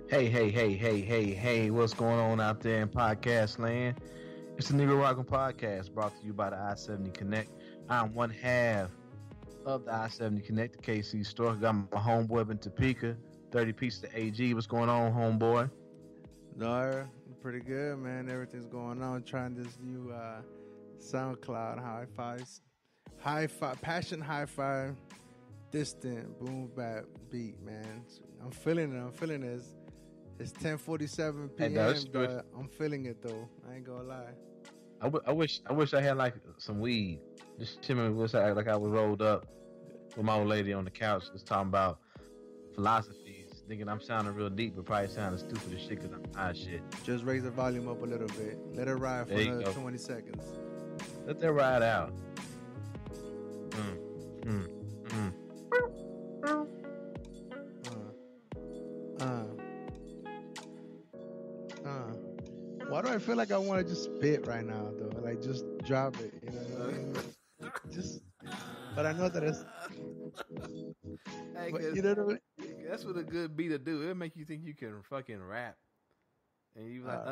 Hey, what's going on out there in podcast land? It's the Nigga Rockin' Podcast brought to you by the I-70 Connect. I'm one half of the I-70 Connect, the KC store. Got my homeboy up in Topeka, 30 pieces of AG. What's going on, homeboy? No, pretty good, man. Everything's going on. Trying this new SoundCloud HiFi, Passion HiFi, Distant Boom Bap Beat, man. I'm feeling it. It's 10:47 p.m. But I'm feeling it though. I ain't gonna lie. I wish I had like some weed. Just chilling with like I was rolled up with my old lady on the couch, just talking about philosophies, thinking I'm sounding real deep, but probably sounding stupid as shit because I'm high as shit. Just raise the volume up a little bit. Let it ride for another 20 seconds. Let that ride out. Why do I feel like I want to just spit right now, though? Like, just drop it, you know what I mean? But I know that it's... Hey, but, you know what I mean? That's what a good beat will do. It'll make you think you can fucking rap. And you like,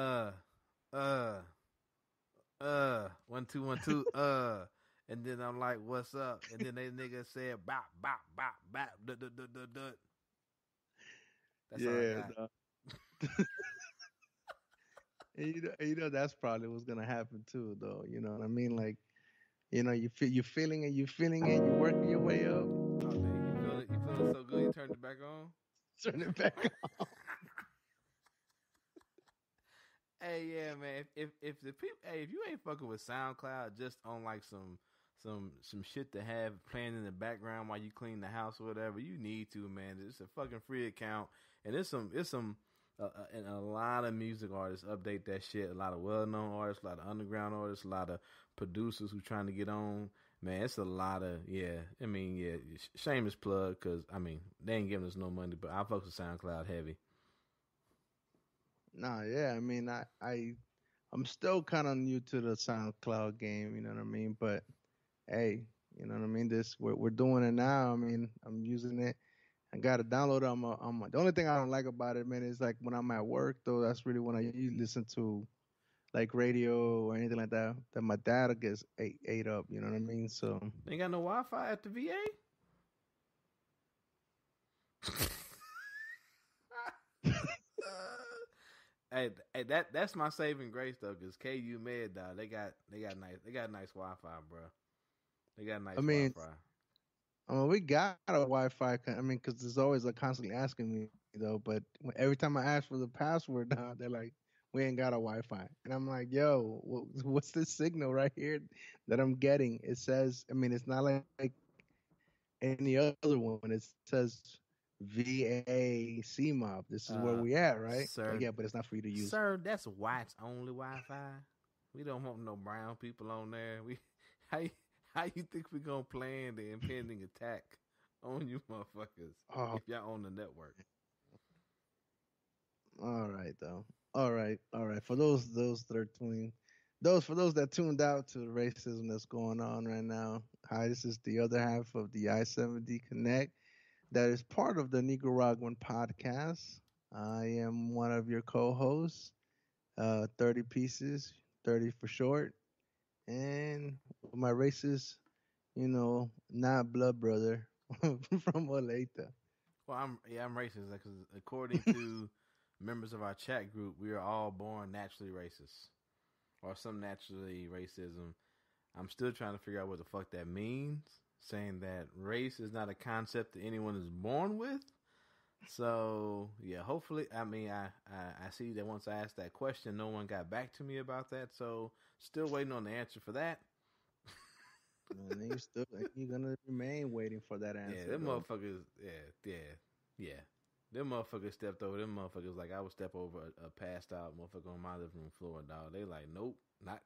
1 2 1 2, and then I'm like, what's up? And then they nigga said, bop, bop, bop, bop, dut, dut, dut, dut, dut. That's all I got. And you know that's probably what's gonna happen too, though. You know what I mean? Like, you know, you're feeling it, you're working your way up. Oh, man, you feeling so good, you turned it back on. Turn it back on. Hey, yeah, man. If the people, if you ain't fucking with SoundCloud, just on like some shit to have playing in the background while you clean the house or whatever, you need to, man. It's a fucking free account, and it's some. And a lot of music artists update that shit. A lot of well-known artists, a lot of underground artists, a lot of producers who trying to get on. Man, it's a lot of, shameless plug, because, I mean, they ain't giving us no money, but I fuck with SoundCloud heavy. Nah, yeah, I mean, I'm still kind of new to the SoundCloud game, you know what I mean? But, hey, you know what I mean? We're doing it now. I mean, I'm using it. I got to download it on my. The only thing I don't like about it, man, is like when I'm at work, though. That's really when I listen to like radio or anything like that. That my data gets ate up. You know what I mean? So they ain't got no Wi-Fi at the VA. Hey, that's my saving grace though, because KU Med, dog, they got nice Wi-Fi, bro. They got nice Wi-Fi. I mean, we got a Wi-Fi. I mean, because there's always constantly asking me, though. But every time I ask for the password, they're like, "We ain't got a Wi-Fi," and I'm like, "Yo, what's this signal right here that I'm getting?" It says, I mean, it's not like any other one. It says VA CMOB. This is where we at, right? Sir, yeah, but it's not for you to use. Sir, that's whites only Wi-Fi. We don't want no brown people on there. How you think we gonna plan the impending attack on you motherfuckers if y'all on the network? All right, though. All right. For those that tuned out to the racism that's going on right now, hi, this is the other half of the I-70 Connect that is part of the Nicaraguan podcast. I am one of your co-hosts, 30 pieces, 30 for short, and my racist, not blood brother from Oleta. Well, I'm racist because according to members of our chat group, we are all born naturally racist, or some naturally racism. I'm still trying to figure out what the fuck that means, saying that race is not a concept that anyone is born with. So, yeah, hopefully, I mean, I see that once I asked that question, no one got back to me about that. So, still waiting on the answer for that. And you're gonna remain waiting for that answer. Yeah, them motherfuckers. Yeah. Them motherfuckers stepped over. Them motherfuckers like I would step over a passed out motherfucker on my living room floor, dog. They like, nope, not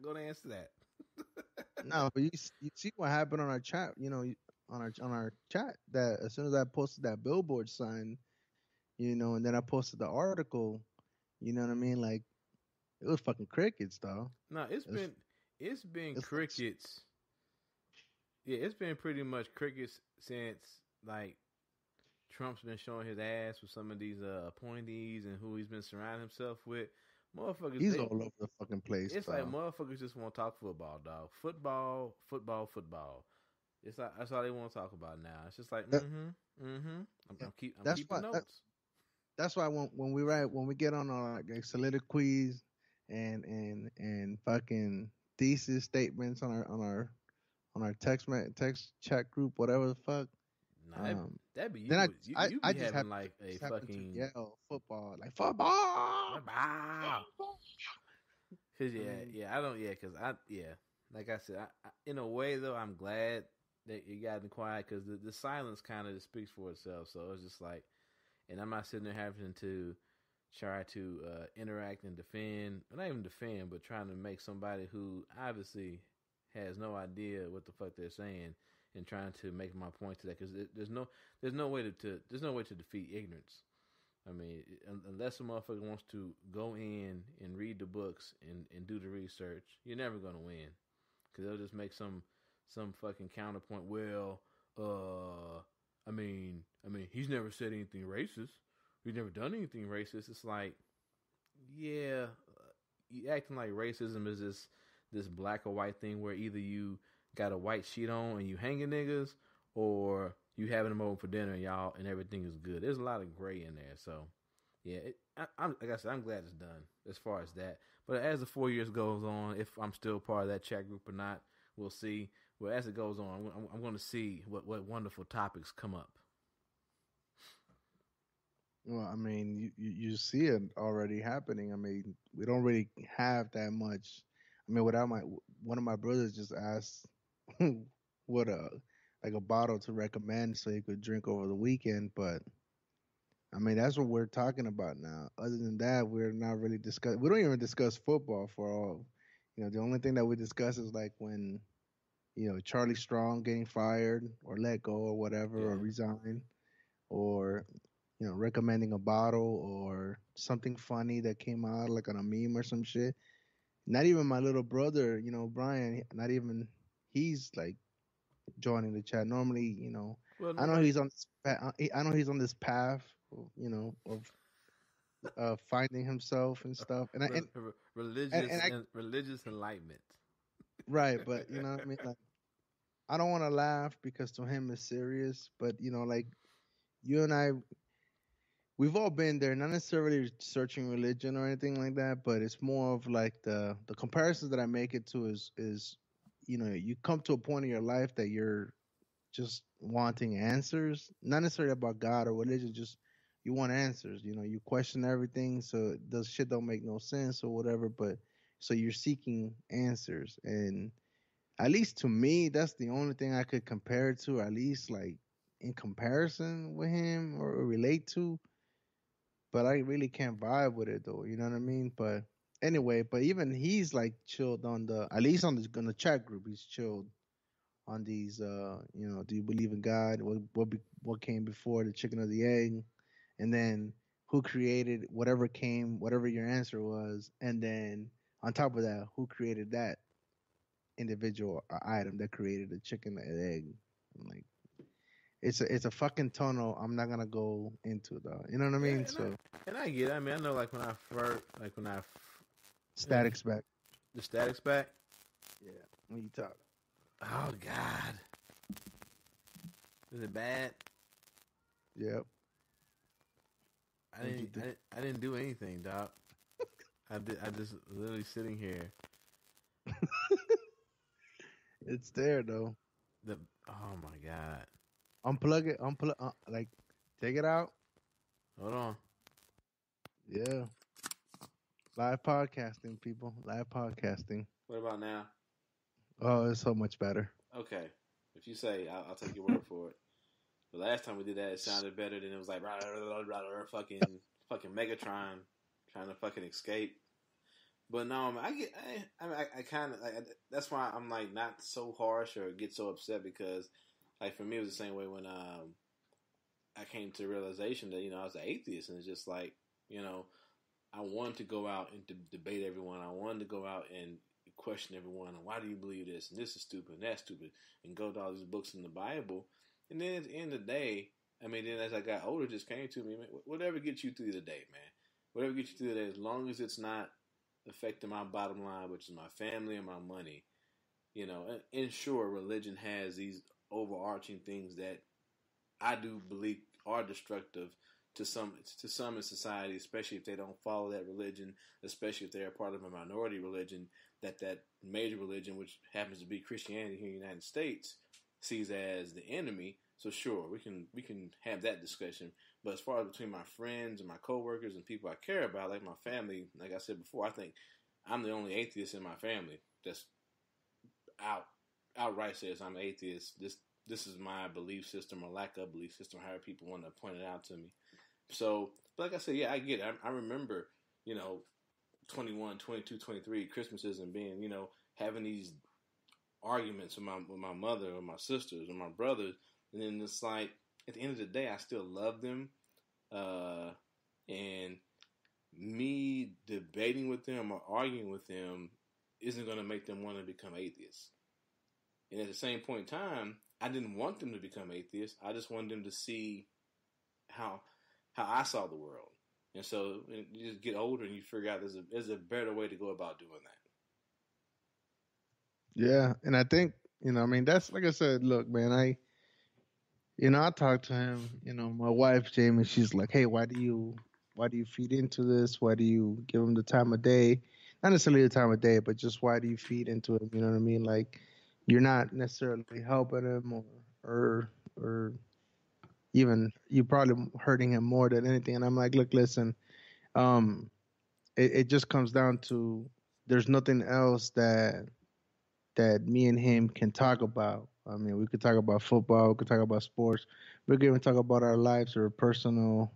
gonna answer that. No, but you see what happened on our chat. On our chat, that as soon as I posted that billboard sign, and then I posted the article, you know what I mean? Like, it was fucking crickets, though. No, it's been crickets. Yeah, it's been pretty much crickets since like Trump's been showing his ass with some of these appointees and who he's been surrounding himself with. Motherfuckers, He's all over the fucking place, it's bro. like motherfuckers just want to talk football, dog. Football, football, football. It's like that's all they want to talk about now. It's just like, That, I'm that's keeping why. notes. That's why when we get on our like soliloquies and fucking thesis statements on our text chat group, whatever the fuck. Nah, that'd be Then you. You I be just having happen, like a just happen to fucking yell football, like football. Cause I don't, like I said, in a way though, I'm glad that it got quiet because the silence kind of speaks for itself. So it's just like, and I'm not sitting there having to try to interact and defend, not even defend, but trying to make somebody who obviously has no idea what the fuck they're saying and trying to make my point to that because there's no way to defeat ignorance. I mean, unless a motherfucker wants to go in and read the books and do the research, you're never gonna win because they'll just make some fucking counterpoint. Well, I mean, he's never said anything racist. He's never done anything racist. It's like, yeah, you acting like racism is this black or white thing where either you got a white sheet on and you hanging niggas, or you having them over for dinner and everything is good. There's a lot of gray in there. So, yeah, I'm like I said, I'm glad it's done as far as that. But as the 4 years goes on, if I'm still part of that chat group or not, we'll see. Well, as it goes on, I'm going to see what wonderful topics come up. Well, I mean, you see it already happening. I mean, we don't really have that much. I mean, one of my brothers just asked what a bottle to recommend so he could drink over the weekend, but I mean that's what we're talking about now. Other than that, we're not really discuss. We don't even discuss football for all. The only thing that we discuss is like when Charlie Strong getting fired or let go or whatever or resign, or recommending a bottle or something funny that came out like on a meme or some shit. Not even my little brother, Brian, not even he's like joining the chat. Normally, Well, I know he's on this I know he's on this path, of finding himself and stuff. And religious enlightenment. Right, but you know what I mean? Like, I don't want to laugh because to him it's serious, but like you and I, we've all been there, not necessarily searching religion or anything like that, but it's more of like the comparisons that I make it to is you come to a point in your life that you're just wanting answers, not necessarily about God or religion, just you want answers. You question everything, so the shit don't make no sense or whatever, but so you're seeking answers. And at least to me, that's the only thing I could compare it to, at least like in comparison with him or relate to. But I really can't vibe with it though. You know what I mean? But anyway, but even he's like chilled on at least on the chat group, he's chilled on these. Do you believe in God? What came before, the chicken or the egg? And then who created whatever your answer was, and then on top of that, who created that individual item that created the chicken and egg? I'm like, it's a fucking tunnel. I'm not gonna go into though. You know what I mean? I get it. I mean, I know like when Static's back. The static's back. Yeah. When you talk. Oh God. Is it bad? Yep. I didn't do anything, Doc. I just literally sitting here. It's there though. Oh my God. Unplug it. Like, take it out. Hold on. Yeah. Live podcasting, people. Live podcasting. What about now? Oh, it's so much better. Okay. If you say, I'll take your word for it. The last time we did that, it sounded better than it was like fucking Megatron trying to fucking escape. But no, I kind of like that's why I'm like not so harsh or get so upset because like for me it was the same way when I came to the realization that I was an atheist and it's just like I wanted to go out and debate everyone. I wanted to go out and question everyone. And why do you believe this? And this is stupid and that's stupid. And go to all these books in the Bible. And then at the end of the day, I mean, then as I got older, it just came to me, man, whatever gets you through the day, man. Whatever gets you through the day, as long as it's not affecting my bottom line, which is my family and my money, you know. And sure, religion has these overarching things that I do believe are destructive to some in society, especially if they don't follow that religion, especially if they're a part of a minority religion that major religion, which happens to be Christianity here in the United States, sees as the enemy. So sure, we can have that discussion. But as far as between my friends and my coworkers and people I care about, like my family, like I said before, I think I'm the only atheist in my family that's outright says I'm atheist. This is my belief system or lack of belief system, however people want to point it out to me. So, like I said, yeah, I get it. I remember, 21, 22, 23 Christmases and being, having these arguments with my mother or my sisters or my brothers. And then it's like, at the end of the day, I still love them. And me debating with them or arguing with them isn't going to make them want to become atheists. And at the same point in time, I didn't want them to become atheists. I just wanted them to see how I saw the world. And so you just get older and you figure out there's a better way to go about doing that. Yeah, and I think that's like I said. Look, man, I talked to him. My wife Jamie, she's like, "Hey, why do you feed into this? Why do you give him the time of day? Not necessarily the time of day, but just why do you feed into him? You know what I mean? Like, you're not necessarily helping him or even you probably hurting him more than anything." And I'm like, "Look, listen, it just comes down to there's nothing else that me and him can talk about. I mean, we could talk about football, we could talk about sports, we could even talk about our lives or personal,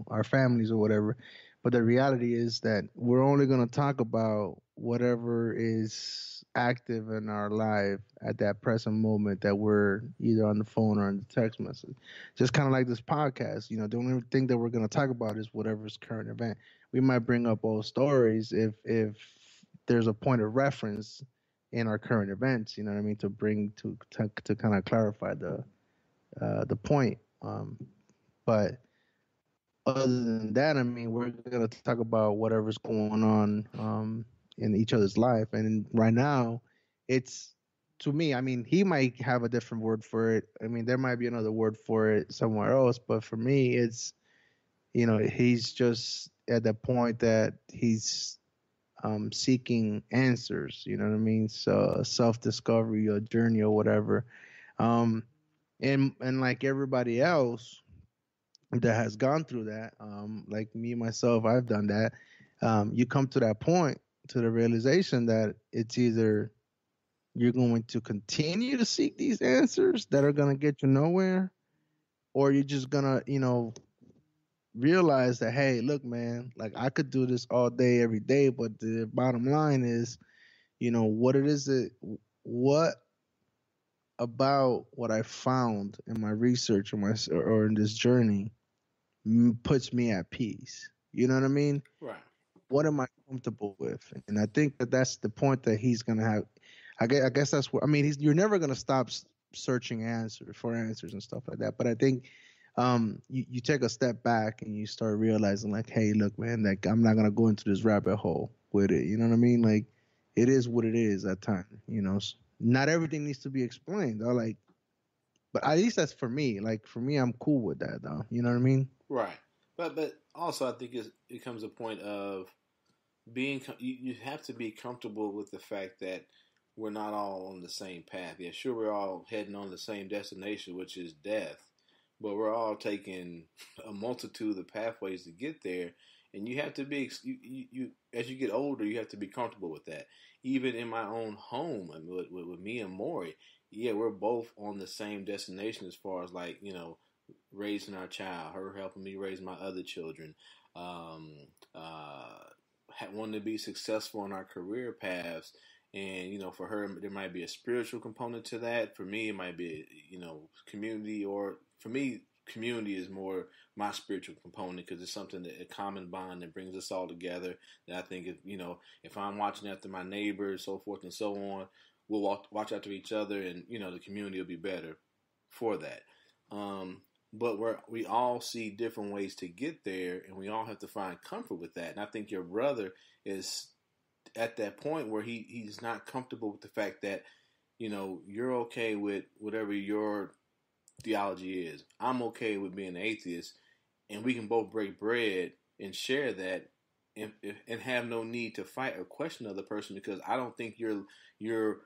our families or whatever. But the reality is that we're only going to talk about whatever is active in our life at that present moment that we're either on the phone or in the text message. Just kind of like this podcast, the only thing that we're going to talk about is whatever's current event. We might bring up old stories if there's a point of reference in our current events, you know what I mean, to bring to kind of clarify the point. But other than that, I mean, we're gonna talk about whatever's going on in each other's life. And right now, it's to me. I mean, he might have a different word for it. I mean, there might be another word for it somewhere else. But for me, it's he's just at the point that he's seeking answers. You know what I mean? So self-discovery or journey or whatever. And like everybody else that has gone through that, like me myself, I've done that. You come to that point, to the realization that it's either you're going to continue to seek these answers that are going to get you nowhere, or you're just gonna, realize that, hey, look, man, like I could do this all day, every day, but the bottom line is, what about what I found in my research or in this journey puts me at peace. You know what I mean? Right. What am I comfortable with? And I think that that's the point that he's gonna have. I guess that's what I mean. You're never gonna stop searching for answers and stuff like that. But I think you take a step back and you start realizing, like, hey, look, man, like I'm not gonna go into this rabbit hole with it. You know what I mean? Like, it is what it is at times. Not everything needs to be explained. But at least that's for me. Like, for me, I'm cool with that, though. You know what I mean? Right. But also, I think it comes a point of being. You have to be comfortable with the fact that we're not all on the same path. Yeah, sure, we're all heading on the same destination, which is death. But we're all taking a multitude of pathways to get there, and you have to be. You as you get older, you have to be comfortable with that. Even in my own home, I mean, with me and Maury, yeah, we're both on the same destination as far as, like, raising our child, her helping me raise my other children, wanting to be successful in our career paths. And, for her, there might be a spiritual component to that. For me, it might be, community, or for me, community is more my spiritual component, because it's something that a common bond that brings us all together. That I think, if I'm watching after my neighbors, so forth and so on, we'll watch after each other, and, the community will be better for that. but we all see different ways to get there, and we all have to find comfort with that. And I think your brother is at that point where he's not comfortable with the fact that, you know, you're okay with whatever your theology is. I'm okay with being an atheist, and we can both break bread and share that, and have no need to fight or question the other person, because I don't think you're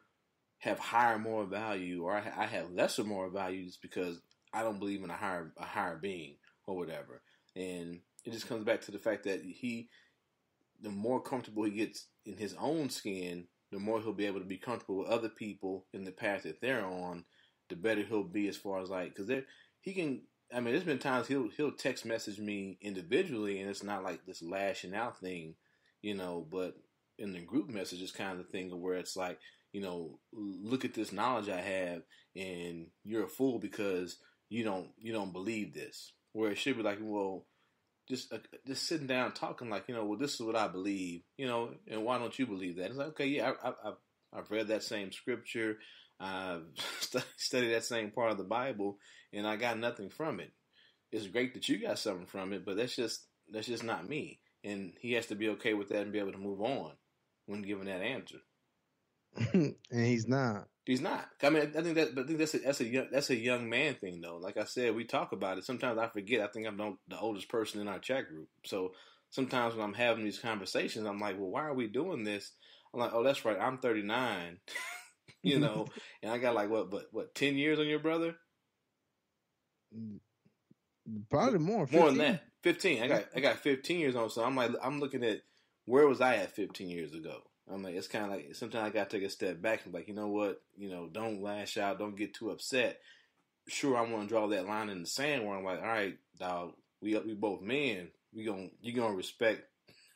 have higher moral value, or I have lesser moral value just because I don't believe in a higher being or whatever. And it just comes back to the fact that the more comfortable he gets in his own skin, the more he'll be able to be comfortable with other people in the path that they're on, the better he'll be as far as like, because he can. I mean, there's been times he'll text message me individually, and it's not like this lashing out thing, you know. But in the group message, it's kind of the thing where it's like, you know, look at this knowledge I have, and you're a fool because you don't believe this. Where it should be like, well, just sitting down talking like, you know, well, this is what I believe, you know, and why don't you believe that? It's like, okay, yeah, I've read that same scripture. I've studied that same part of the Bible, and I got nothing from it. It's great that you got something from it, but that's just not me. And he has to be okay with that and be able to move on when given that answer. And he's not. He's not. I mean, I think that's a young man thing, though. Like I said, we talk about it. Sometimes I forget. I think I'm the oldest person in our chat group. So sometimes when I'm having these conversations, I'm like, well, why are we doing this? I'm like, oh, that's right. I'm 39. You know, and I got like what 10 years on your brother? Probably more. 15. More than that. 15. I got 15 years on, so I'm looking at where was I at 15 years ago? I'm like, it's kind of like sometimes I got to take a step back and be like, you know what? You know, don't lash out, don't get too upset. Sure, I want to draw that line in the sand where I'm like, all right, dog, we both men. You gonna respect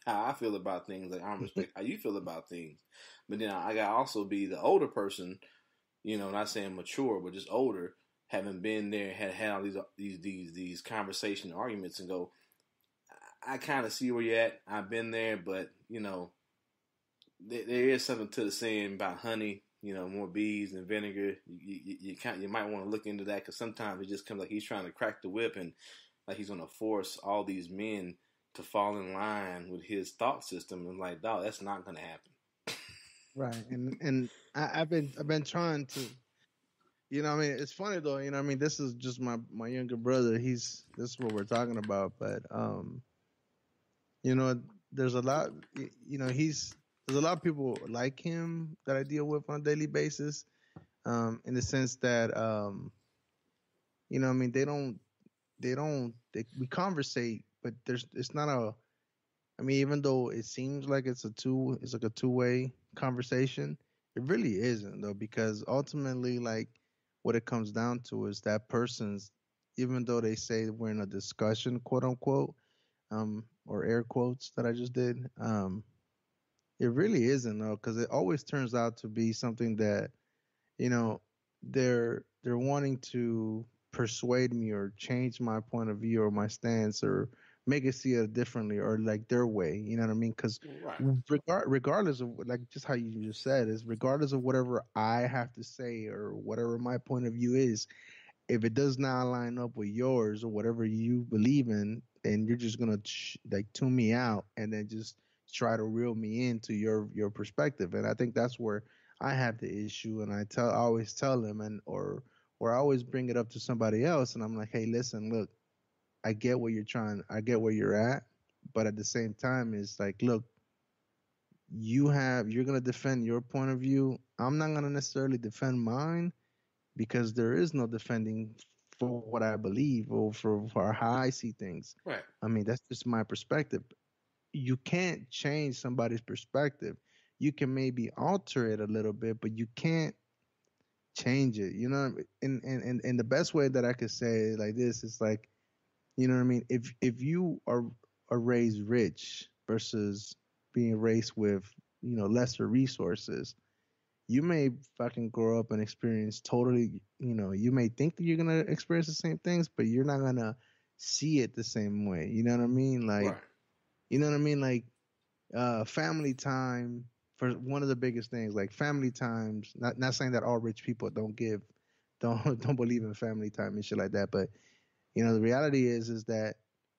how I feel about things, like I respect how you feel about things. But then I got to also be the older person, you know, not saying mature, but just older, having been there, had all these conversation arguments, and go, I kind of see where you're at. I've been there, but you know, there is something to the saying about honey, you know, more bees than vinegar. You might want to look into that, because sometimes it just comes like he's trying to crack the whip, and like he's going to force all these men to fall in line with his thought system. And like, dog, that's not going to happen. Right, and I've been trying to, you know, I mean, it's funny though, you know, I mean, this is just my younger brother. This is what we're talking about, but you know, there's a lot, you know, there's a lot of people like him that I deal with on a daily basis, in the sense that, you know, I mean, we conversate, but it's not a. I mean, even though it seems like it's like a two-way conversation, it really isn't though, because ultimately, like, what it comes down to is that person's, even though they say we're in a discussion, quote unquote, or air quotes that I just did, it really isn't though, because it always turns out to be something that, you know, they're wanting to persuade me or change my point of view or my stance or make it see it differently or like their way. You know what I mean? Because regardless of, like, just how you just said, is regardless of whatever I have to say or whatever my point of view is, if it does not line up with yours or whatever you believe in, then you're just gonna like tune me out and then just try to reel me into your perspective. And I think that's where I have the issue. And I always tell them, or I always bring it up to somebody else, and I'm like, hey, listen, look, I get where where you're at, but at the same time, it's like, look, you're gonna defend your point of view. I'm not gonna necessarily defend mine, because there is no defending for what I believe or for how I see things. Right. I mean, that's just my perspective. You can't change somebody's perspective. You can maybe alter it a little bit, but you can't change it. You know, and the best way that I could say it like this is like, you know what I mean? If you are raised rich versus being raised with, you know, lesser resources, you may fucking grow up and experience totally, you know, you may think that you're going to experience the same things, but you're not going to see it the same way. You know what I mean? Like, right. You know what I mean? Like, family time, for one of the biggest things, like family times, not saying that all rich people don't believe in family time and shit like that, but The reality is that,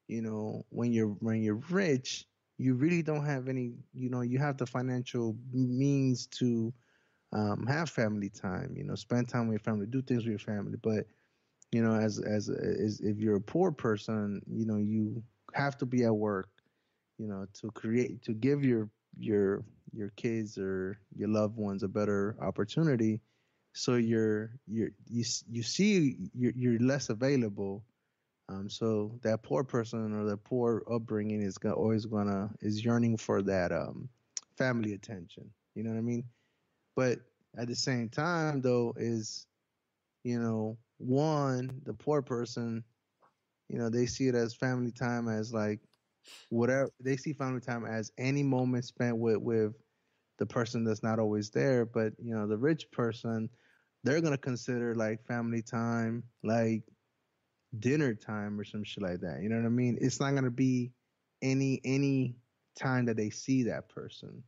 when you're rich, you really don't have any, you have the financial means to have family time, spend time with your family, do things with your family. But, as if you're a poor person, you have to be at work, to give your kids or your loved ones a better opportunity. So you see you're less available. So that poor person or the poor upbringing is yearning for that family attention. You know what I mean? But at the same time, though, is the poor person, they see it as family time as like whatever they see family time as any moment spent with the person that's not always there. But the rich person, they're gonna consider like family time like dinner time or some shit like that. You know what I mean? It's not gonna be any time that they see that person.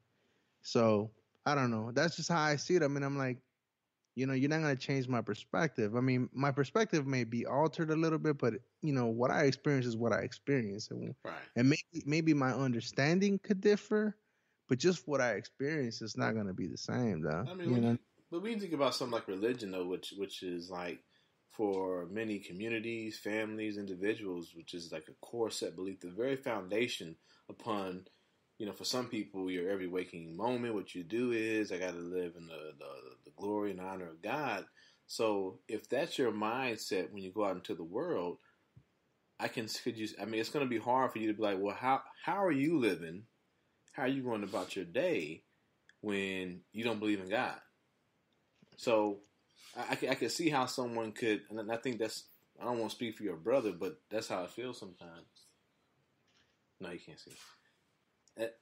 So I don't know. That's just how I see it. I mean, I'm like, you're not gonna change my perspective. I mean, my perspective may be altered a little bit, but what I experience is what I experience, Right. and maybe my understanding could differ, but just what I experience is not gonna be the same, though. I mean, but when you think about something like religion, though, which is like for many communities, families, individuals, which is like a core set belief, the very foundation upon, for some people, your every waking moment, what you do is, I got to live in the glory and honor of God. So if that's your mindset when you go out into the world, I mean, it's going to be hard for you to be like, well, how are you living? How are you going about your day when you don't believe in God? So I can see how someone could, and I think I don't want to speak for your brother, but that's how it feels sometimes. No, you can't see.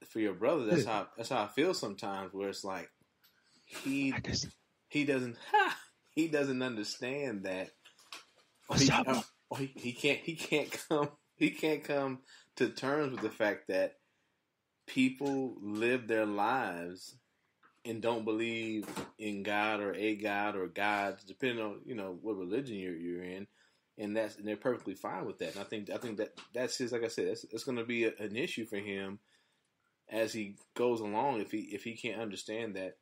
For your brother, that's how I feel sometimes, where it's like he doesn't he doesn't understand that, or he can't come to terms with the fact that people live their lives and don't believe in God or a God or gods, depending on what religion you're in, and they're perfectly fine with that. And I think that's his, like I said, it's going to be an issue for him as he goes along if he can't understand that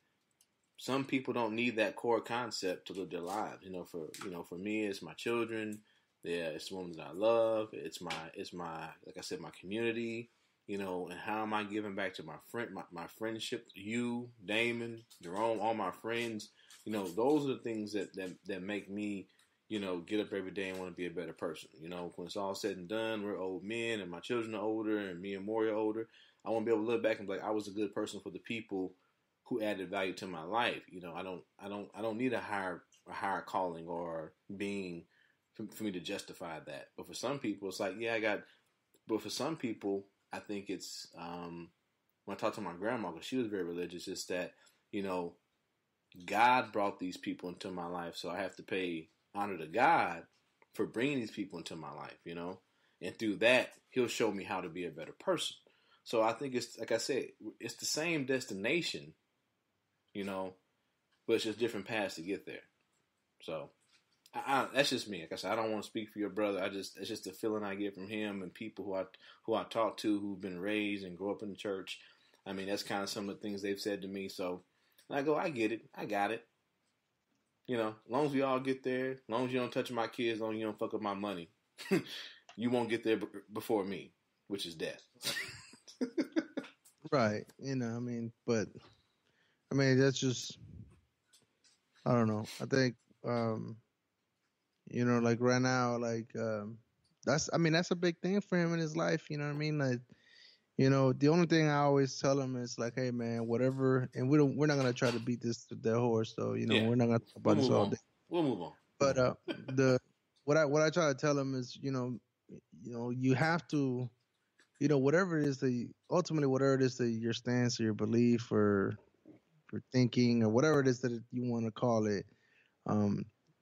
some people don't need that core concept to live their lives. For me, it's my children. Yeah, it's the woman that I love. It's my like I said, my community. And how am I giving back to my friend, my friendship, you, Damon, Jerome, all my friends. Those are the things that make me, get up every day and want to be a better person. When it's all said and done, we're old men and my children are older and me and Maury are older. I want to be able to look back and be like, I was a good person for the people who added value to my life. I don't need a higher calling or being for me to justify that. But for some people, it's like, but for some people, I think it's, when I talked to my grandma, because she was very religious, it's that, God brought these people into my life, so I have to pay honor to God for bringing these people into my life, and through that, he'll show me how to be a better person. So I think it's, like I said, it's the same destination, but it's just different paths to get there. So that's just me. Like I said, I don't want to speak for your brother. It's just the feeling I get from him and people who I talk to who've been raised and grew up in the church. I mean, that's kind of some of the things they've said to me. So I go, I get it. I got it. As long as we all get there, as long as you don't touch my kids, as long as you don't fuck up my money, you won't get there before me, which is death. Right. That's just, I don't know. I think, like right now, like, that's a big thing for him in his life. You know what I mean? Like, the only thing I always tell him is like, hey man, whatever, and we're not going to try to beat this to their horse though. We're not going to talk about this all day. We'll move on. But, what I try to tell him is, you have to, whatever it is whatever it is that your stance or your belief or thinking or whatever it is that you want to call it,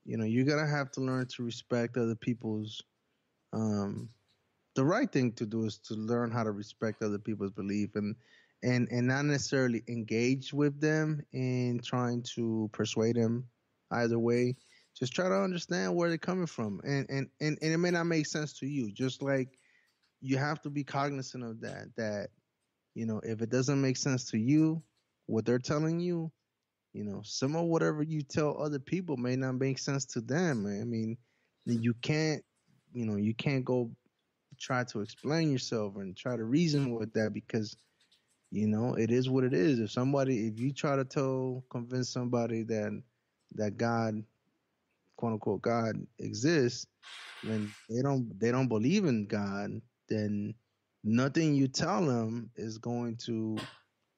you're gonna have to learn to respect other people's. The right thing to do is to learn how to respect other people's belief and not necessarily engage with them in trying to persuade them either way. just try to understand where they're coming from, and it may not make sense to you. Just like you have to be cognizant of that. That if it doesn't make sense to you, what they're telling you, some of whatever you tell other people may not make sense to them. I mean, you can't, you can't go try to explain yourself and try to reason with that because it is what it is. If you try to convince somebody that God, quote unquote, God exists, when they don't believe in God, then nothing you tell them is going to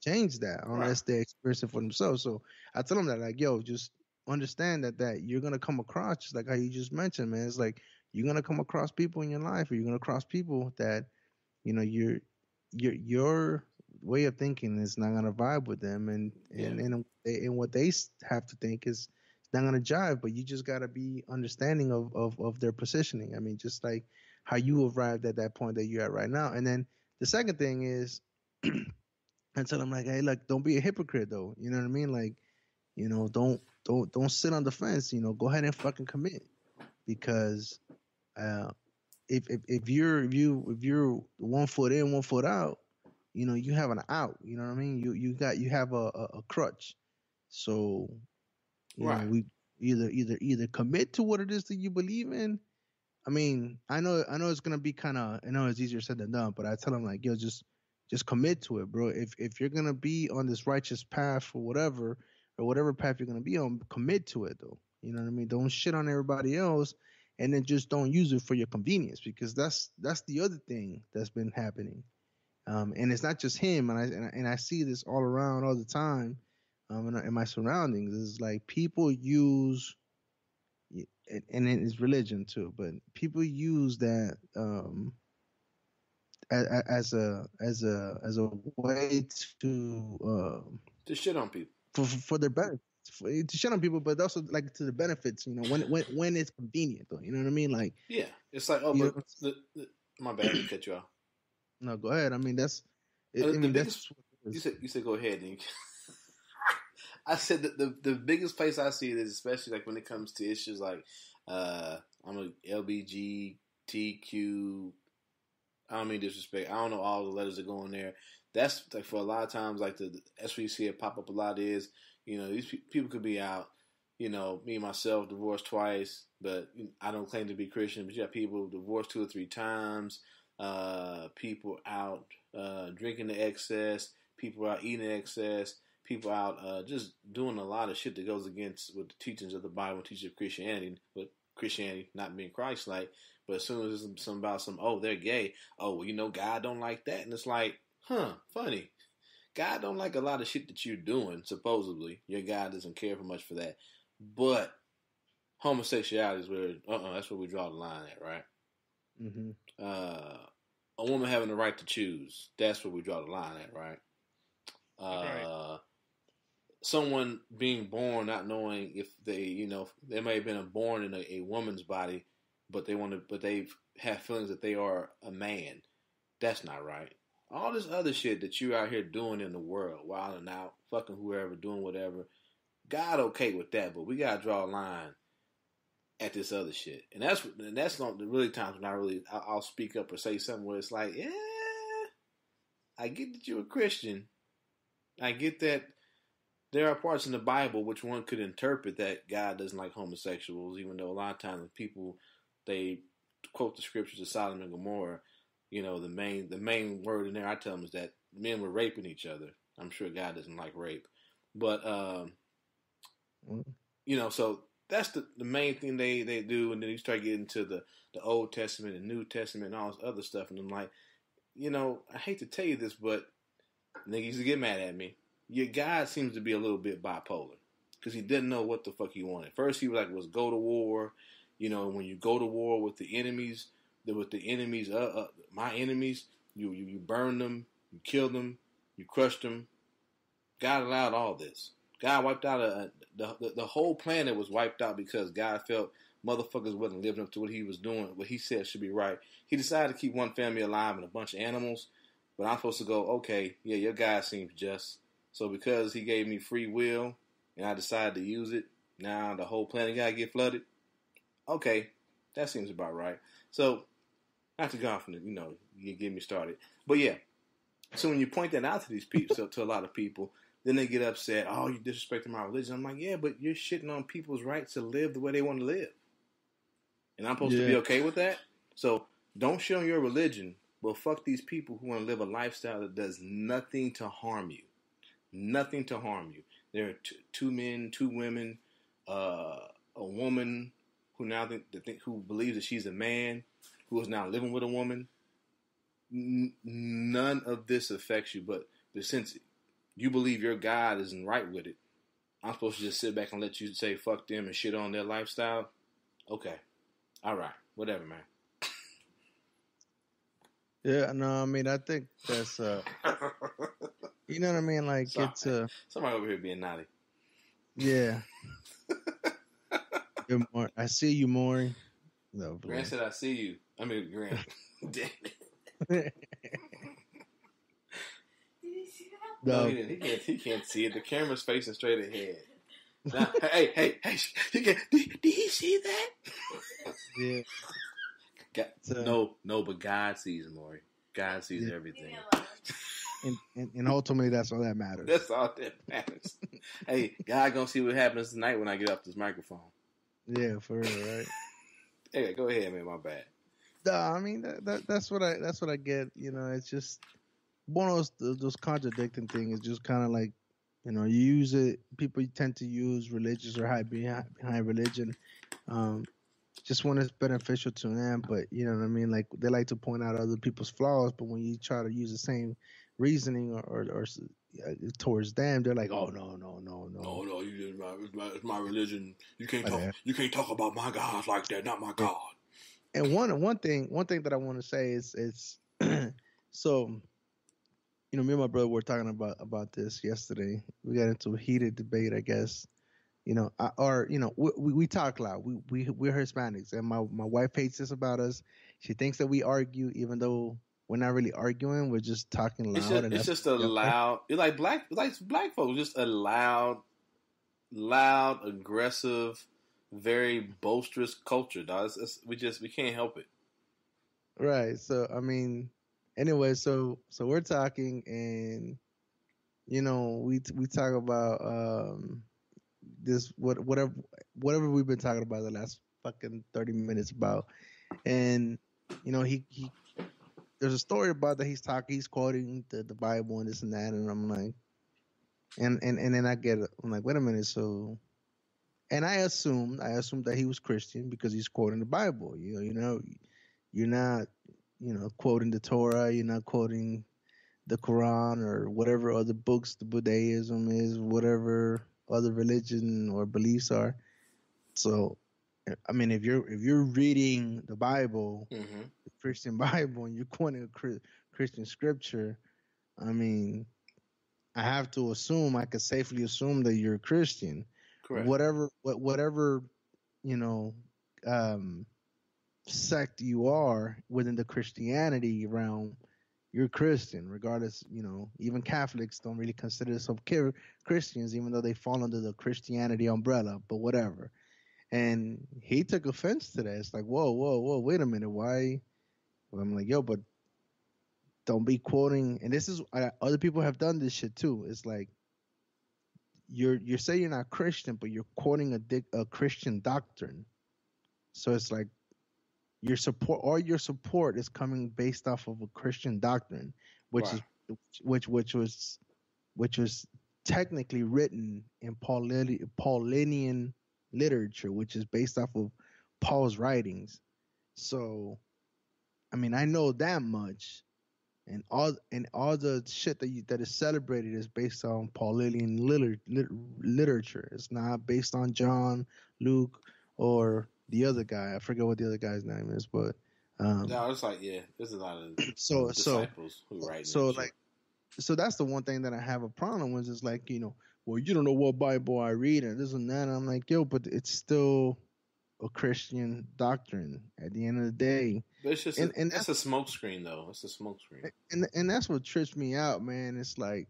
change that unless they experience it for themselves. So I tell them that, like, yo, just understand that you're gonna come across, just like how you just mentioned, man. It's like you're gonna come across people in your life, or you're gonna cross people that your way of thinking is not gonna vibe with them, and what they have to think is not gonna jive. But you just gotta be understanding of their positioning. I mean, just like how you arrived at that point that you're at right now. And then the second thing is, I tell them, like, hey, look, don't be a hypocrite though. You know what I mean? Like, don't sit on the fence. Go ahead and fucking commit, because if you're 1 foot in, 1 foot out, you have an out. You know what I mean? You have a crutch. So we either commit to what it is that you believe in. I mean, I know it's gonna be I know it's easier said than done, but I tell them, like, yo, just commit to it, bro. If you're gonna be on this righteous path or whatever path you're gonna be on, commit to it though. You know what I mean? Don't shit on everybody else, and then just don't use it for your convenience, because that's the other thing that's been happening. And it's not just him, and I see this all around all the time, in my surroundings. It's like people use, and it's religion too, but people use that as a way to shit on people for their benefits, to shit on people, but also like to the benefits. When it's convenient, though. You know what I mean? Like, yeah, it's like, oh, but my bad to cut you off. No, go ahead. I mean, that's. You said go ahead. And I said that the biggest place I see it is, especially like when it comes to issues like I'm a LBGTQ. I don't mean disrespect. I don't know all the letters that go in there. That's like, for a lot of times, like that's where you see it pop up a lot is, these people could be out. Me and myself divorced twice, but I don't claim to be Christian. But you have people divorced 2 or 3 times. People out drinking to excess. People out eating to excess. People out just doing a lot of shit that goes against with the teachings of the Bible, teachings of Christianity, but Christianity not being Christ-like. But as soon as it's about oh, they're gay, oh, well, God don't like that. And it's like, funny. God don't like a lot of shit that you're doing, supposedly. Your God doesn't care for much for that. But homosexuality is where, that's where we draw the line at, right? Mm-hmm. A woman having the right to choose, that's where we draw the line at, right? Right. Someone being born not knowing if they, they may have been born in a woman's body, but they have feelings that they are a man. That's not right. All this other shit that you out here doing in the world, wilding out, fucking whoever, doing whatever, God okay with that, but we gotta draw a line at this other shit, and that's not the really times when I'll speak up or say something where it's like, yeah, I get that you're a Christian, I get that there are parts in the Bible which one could interpret that God doesn't like homosexuals, even though a lot of times people, they quote the scriptures of Sodom and Gomorrah. The main word in there I tell them is that men were raping each other. I'm sure God doesn't like rape, but so that's the main thing they do, and then you start getting to the Old Testament and New Testament and all this other stuff, and I'm like, I hate to tell you this, but niggas used to get mad at me. Your God seems to be a little bit bipolar, because he didn't know what the fuck he wanted. First he was go to war. When you go to war with the enemies, my enemies, you burn them, you kill them, you crush them. God allowed all this. God wiped out the whole planet was wiped out because God felt motherfuckers wasn't living up to what he was doing, what he said should be right. He decided to keep one family alive and a bunch of animals, but I'm supposed to go, okay, yeah, your God seems just. So because he gave me free will and I decided to use it, Now the whole planet gotta get flooded. Okay, that seems about right. So, not to go off on you get me started. But yeah, so when you point that out to these people, so to a lot of people, then they get upset. Oh, you disrespecting my religion. I'm like, yeah, but you're shitting on people's rights to live the way they want to live. And I'm supposed to be okay with that? So, don't shit on your religion, but fuck these people who want to live a lifestyle that does nothing to harm you. Nothing to harm you. There are two men, two women, a woman who now who believes that she's a man, who is now living with a woman. None of this affects you, but since you believe your God isn't right with it, I'm supposed to just sit back and let you say fuck them and shit on their lifestyle? Okay. All right. Whatever, man. Yeah, no, I mean, I think that's, you know what I mean? Like, Sorry. it's, somebody over here being naughty. Yeah. I see you, Maury. No, Grant said, I see you. I mean, Grant. Damn it. No, he didn't. He can't see it. The camera's facing straight ahead. Now, hey! Did he see that? Yeah. No, but God sees, Maury. God sees everything. And ultimately, that's all that matters. That's all that matters. Hey, God gonna see what happens tonight when I get off this microphone. Yeah, for real, right? Hey, go ahead, man. My bad. I mean, that's what I get. You know, it's just one of those contradicting things. It's just kind of like, you know, you use it. People tend to use religious or hide behind religion, just when it's beneficial to them. But you know what I mean? Like, they like to point out other people's flaws, but when you try to use the same reasoning or towards them, they're like, oh no. No, it's my religion. You can't talk about my God like that. Not my God. And one thing that I want to say is so, you know, me and my brother were talking about this yesterday. We got into a heated debate, I guess. You know, we talk loud. We're Hispanics, and my wife hates this about us. She thinks that we argue, even though we're not really arguing. We're just talking loud. It's just a loud. It's like black folks, just a loud, aggressive, very boisterous culture, dog. We can't help it. Right. So I mean, anyway, so we're talking, and you know, we talk about this whatever we've been talking about the last fucking 30 minutes about, and you know, he there's a story about that he's quoting the Bible and this and that, and I'm like, and then I'm like, wait a minute, so. And I assumed that he was Christian because he's quoting the Bible. You know, you're not, you know, quoting the Torah. You're not quoting the Quran or whatever other books the Buddhism is, whatever other religion or beliefs are. So, I mean, if you're reading the Bible, the Christian Bible, and you're quoting a Christian scripture, I mean, I could safely assume that you're a Christian. Correct. Whatever, you know, sect you are within the Christianity realm, you're Christian, regardless. You know, even Catholics don't really consider themselves Christians, even though they fall under the Christianity umbrella. But whatever. And he took offense to that. It's like, whoa, wait a minute, why? Well, I'm like, yo, but don't be quoting. And this is other people have done this shit too. It's like, you're saying you're not Christian, but you're quoting a Christian doctrine. So it's like your support is coming based off of a Christian doctrine, which was technically written in Paulinian literature, which is based off of Paul's writings. So, I mean, I know that much. And all the shit that is celebrated is based on Pauline literature. It's not based on John, Luke, or the other guy. I forget what the other guy's name is, but no, it's like, yeah, there's a lot of disciples who write. So that's the one thing that I have a problem with. Is like, you know, well, you don't know what Bible I read and this and that. And I'm like, yo, but it's still a Christian doctrine at the end of the day. But it's just that's a smoke screen, though. It's a smoke screen, and that's what trips me out, man. It's like,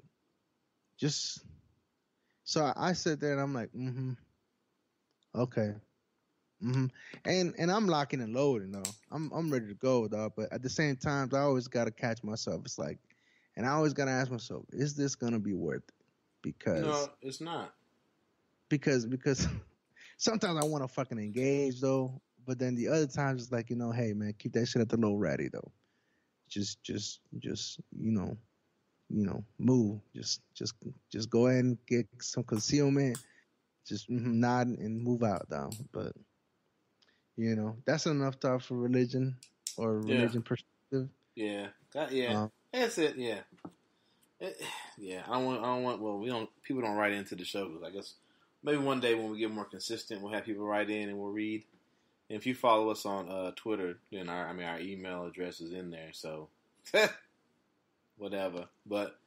just so I sit there and I'm like, Okay. hmm And I'm locking and loading though. I'm ready to go though. But at the same time, I always gotta catch myself. It's like, and I always gotta ask myself, is this gonna be worth it? Because No, it's not. because sometimes I want to fucking engage though. But then the other times it's like, hey man, keep that shit at the low ratty though. Just move. Just go ahead and get some concealment. Just nod and move out though. But that's enough talk for religion or Yeah, religion perspective. yeah, that's it. Yeah, yeah. I don't want. Well, we don't. People don't write into the show. I guess maybe one day when we get more consistent, we'll have people write in and we'll read. And if you follow us on Twitter, then our email address is in there. So whatever. But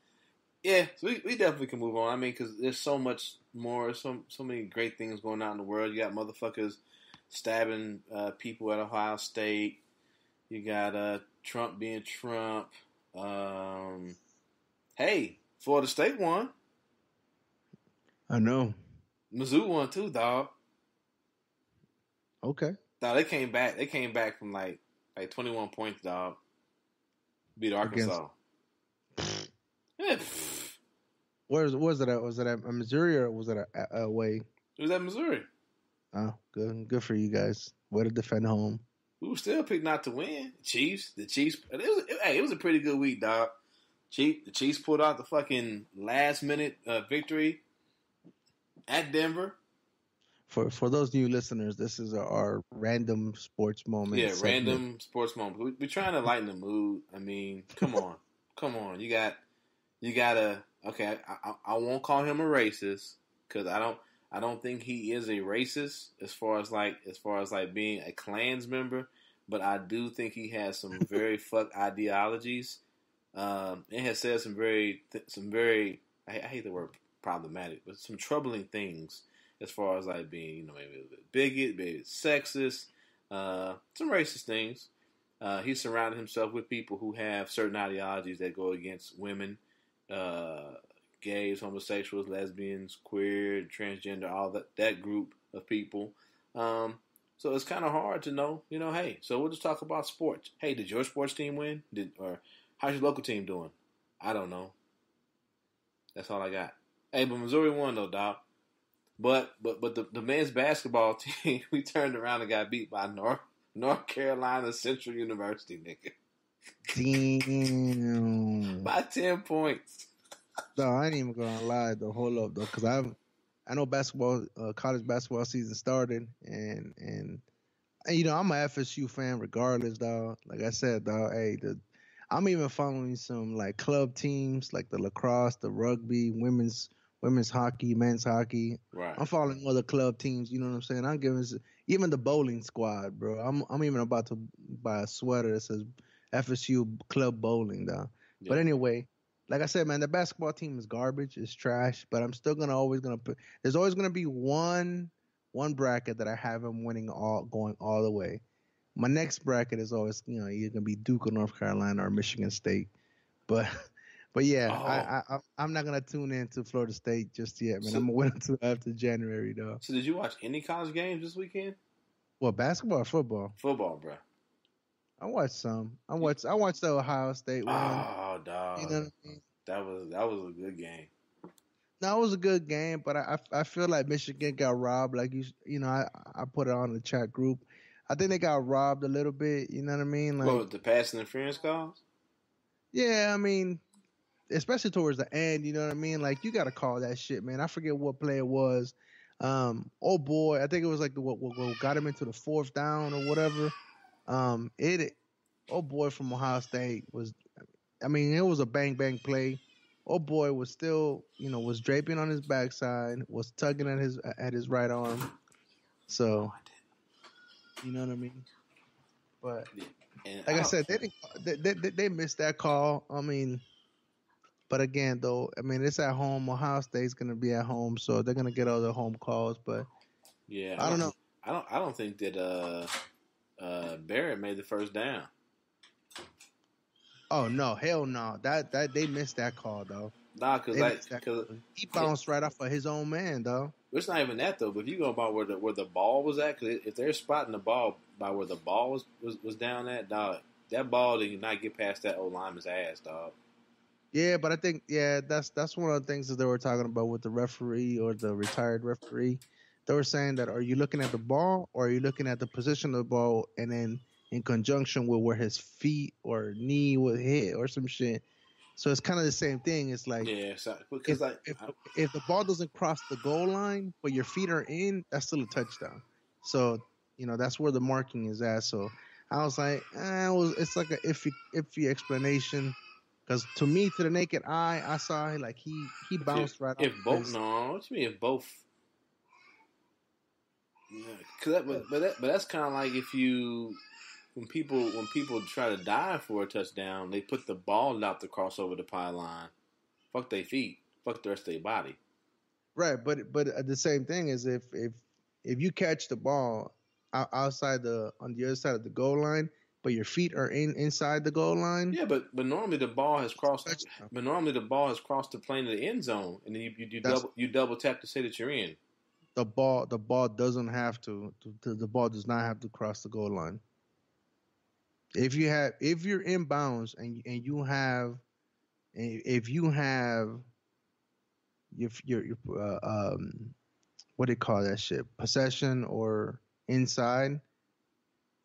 yeah, so we definitely can move on. I mean, because there's so much more, so many great things going on in the world. You got motherfuckers stabbing people at Ohio State. You got Trump being Trump. Hey, Florida State won. I know. Mizzou won too, dog. Okay. No, they came back. They came back from like 21 points, dog. Beat Arkansas. Yeah. Where was it at? Was it at Missouri or was it at away? It was at Missouri. Oh, good for you guys. Way to defend home. We were still picked not to win. The Chiefs. It was a pretty good week, dog. The Chiefs pulled out the fucking last minute victory at Denver. For those new listeners, this is our random sports moment. Yeah, segment. random sports moment. We're trying to lighten the mood. I mean, come on. You gotta. Okay, I won't call him a racist because I don't think he is a racist as far as being a Klans member, but I do think he has some very fucked ideologies. It has said some very I hate the word problematic, but some troubling things as far as like being maybe a bit bigot, maybe sexist, some racist things. He's surrounded himself with people who have certain ideologies that go against women, gays, homosexuals, lesbians, queer, transgender, all that group of people. So it's kind of hard to know, hey, so we'll just talk about sports. Hey, did your sports team win? Or how's your local team doing? I don't know. That's all I got. Hey, but Missouri won though, dog. But the men's basketball team, we turned around and got beat by North Carolina Central University, nigga. Damn. By 10 points. No, I ain't even gonna lie though. Hold up though, because I know basketball, college basketball season started, and I'm a FSU fan regardless, dog. Like I said, dog. Hey, I'm even following some like club teams, like the lacrosse, the rugby, women's hockey, men's hockey. Right. I'm following other club teams. You know what I'm saying? I'm giving even the bowling squad, bro. I'm even about to buy a sweater that says FSU Club Bowling, dog. Yeah. But anyway, like I said, man, the basketball team is garbage. It's trash. But I'm still always gonna put. There's always gonna be one bracket that I have them going all the way. My next bracket is always, either gonna be Duke or North Carolina or Michigan State. But yeah, I'm not gonna tune in to Florida State just yet, man. I'm gonna wait until after January, though. So did you watch any college games this weekend? What, basketball or football? Football, bro. I watched some. I watched the Ohio State one. Oh, dog. You know what I mean? That was a good game. No, it was a good game, but I feel like Michigan got robbed. Like I put it on the chat group. I think they got robbed a little bit. You know what I mean? Like, what, the pass interference calls? Yeah, I mean, especially towards the end. You know what I mean? Like, you got to call that shit, man. I forget what play it was. Oh boy, I think it was like what got him into the fourth down or whatever. Oh boy from Ohio State was. I mean, it was a bang bang play. Oh boy was still, was draping on his backside, was tugging at his right arm. So, you know what I mean? But like I said, they missed that call. I mean, but again, though, I mean, it's at home. Ohio State's gonna be at home, so they're gonna get all the home calls. But yeah, I don't know. I don't think that Barrett made the first down. Oh no, hell no! That they missed that call though. Nah, cause he bounced right off of his own man, dog. It's not even that though. But if you go about where the ball was at, because if they're spotting the ball by where the ball was down at, dog, that ball did not get past that old lineman's ass, dog. Yeah, but I think that's one of the things that they were talking about with the referee or the retired referee. They were saying that, are you looking at the ball or are you looking at the position of the ball, and then in conjunction with where his feet or knee would hit or some shit. So it's kind of the same thing. It's like, because if the ball doesn't cross the goal line but your feet are in, that's still a touchdown. So that's where the marking is at. So I was like, it's like a iffy explanation. Because to me, to the naked eye, I saw like he bounced right off. If both, no, what you mean if both? Yeah, but that's kind of like when people try to dive for a touchdown, they put the ball out to cross over the pylon. Fuck their feet, fuck the rest of their body. Right, but the same thing is if you catch the ball on the other side of the goal line, but your feet are inside the goal line. Yeah, but normally the ball has crossed. But normally the ball has crossed the plane of the end zone, and then you double tap to say that you're in. The ball doesn't have to. The ball does not have to cross the goal line. If you're inbounds and you have your what do you call that shit, possession or inside,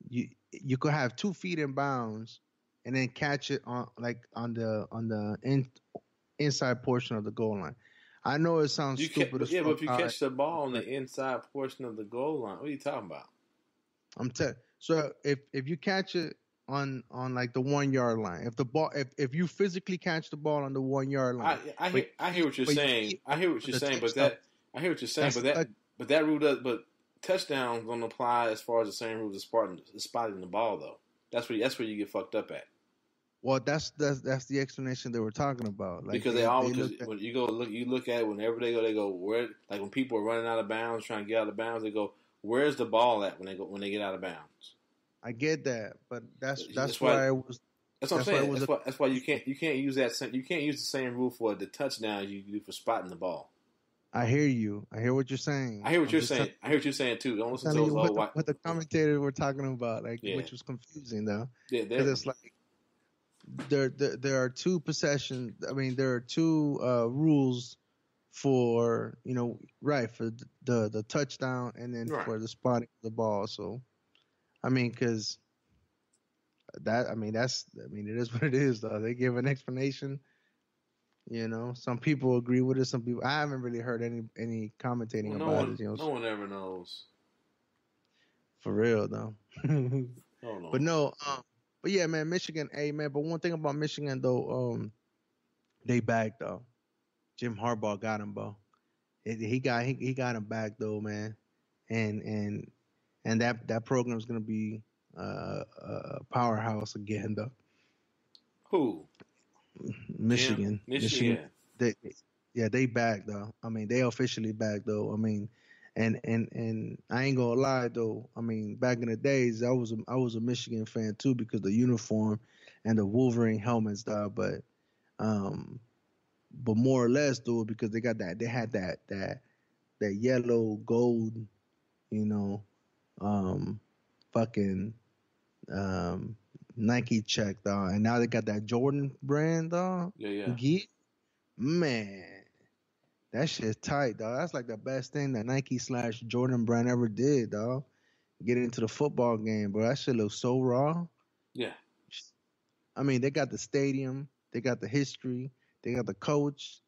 you could have 2 feet in bounds and then catch it on the inside portion of the goal line. I know it sounds stupid. But if you catch the ball on the inside portion of the goal line, what are you talking about? So if you catch it on like the 1 yard line, if you physically catch the ball on the 1 yard line, I hear what you're saying. I hear what you're saying, but that rule does. But touchdowns don't apply as far as the same rules as spotting the ball, though. That's where you get fucked up at. Well, that's the explanation they were talking about. Like, because when you look at it, whenever they go where, like when people are running out of bounds, trying to get out of bounds, they go, where's the ball at when they get out of bounds? I get that, but that's why it was. That's what I'm saying. That's why you can't use that. You can't use the same rule for the touchdown as you do for spotting the ball. I hear you. I hear what you're saying. I hear what you're saying too. Don't listen to those old white. What the commentators were talking about, which was confusing though. Yeah, because it's like there are 2 possessions. I mean, there are 2 rules for for the touchdown and then for the spotting of the ball. So, I mean, because it is what it is though. They give an explanation. Some people agree with it. Some people, I haven't really heard any commentating about it. No one ever knows. For real though. No. But no, but yeah, man, Michigan, man. But one thing about Michigan though, they back though. Jim Harbaugh got him, bro. He got him back though, man. And that program's gonna be a powerhouse again though. Who? Michigan. They back though. I mean, they officially back though. I mean, and I ain't gonna lie though. I mean, back in the days, I was a Michigan fan too because the uniform and the Wolverine helmets, though. But more or less though, because they had that yellow gold, fucking Nike check, dog, and now they got that Jordan brand, dog. Yeah. Man, that shit's tight, dog. That's like the best thing that Nike / Jordan brand ever did, dog. Get into the football game, bro. That shit looks so raw. Yeah. I mean, they got the stadium, they got the history, they got the coach.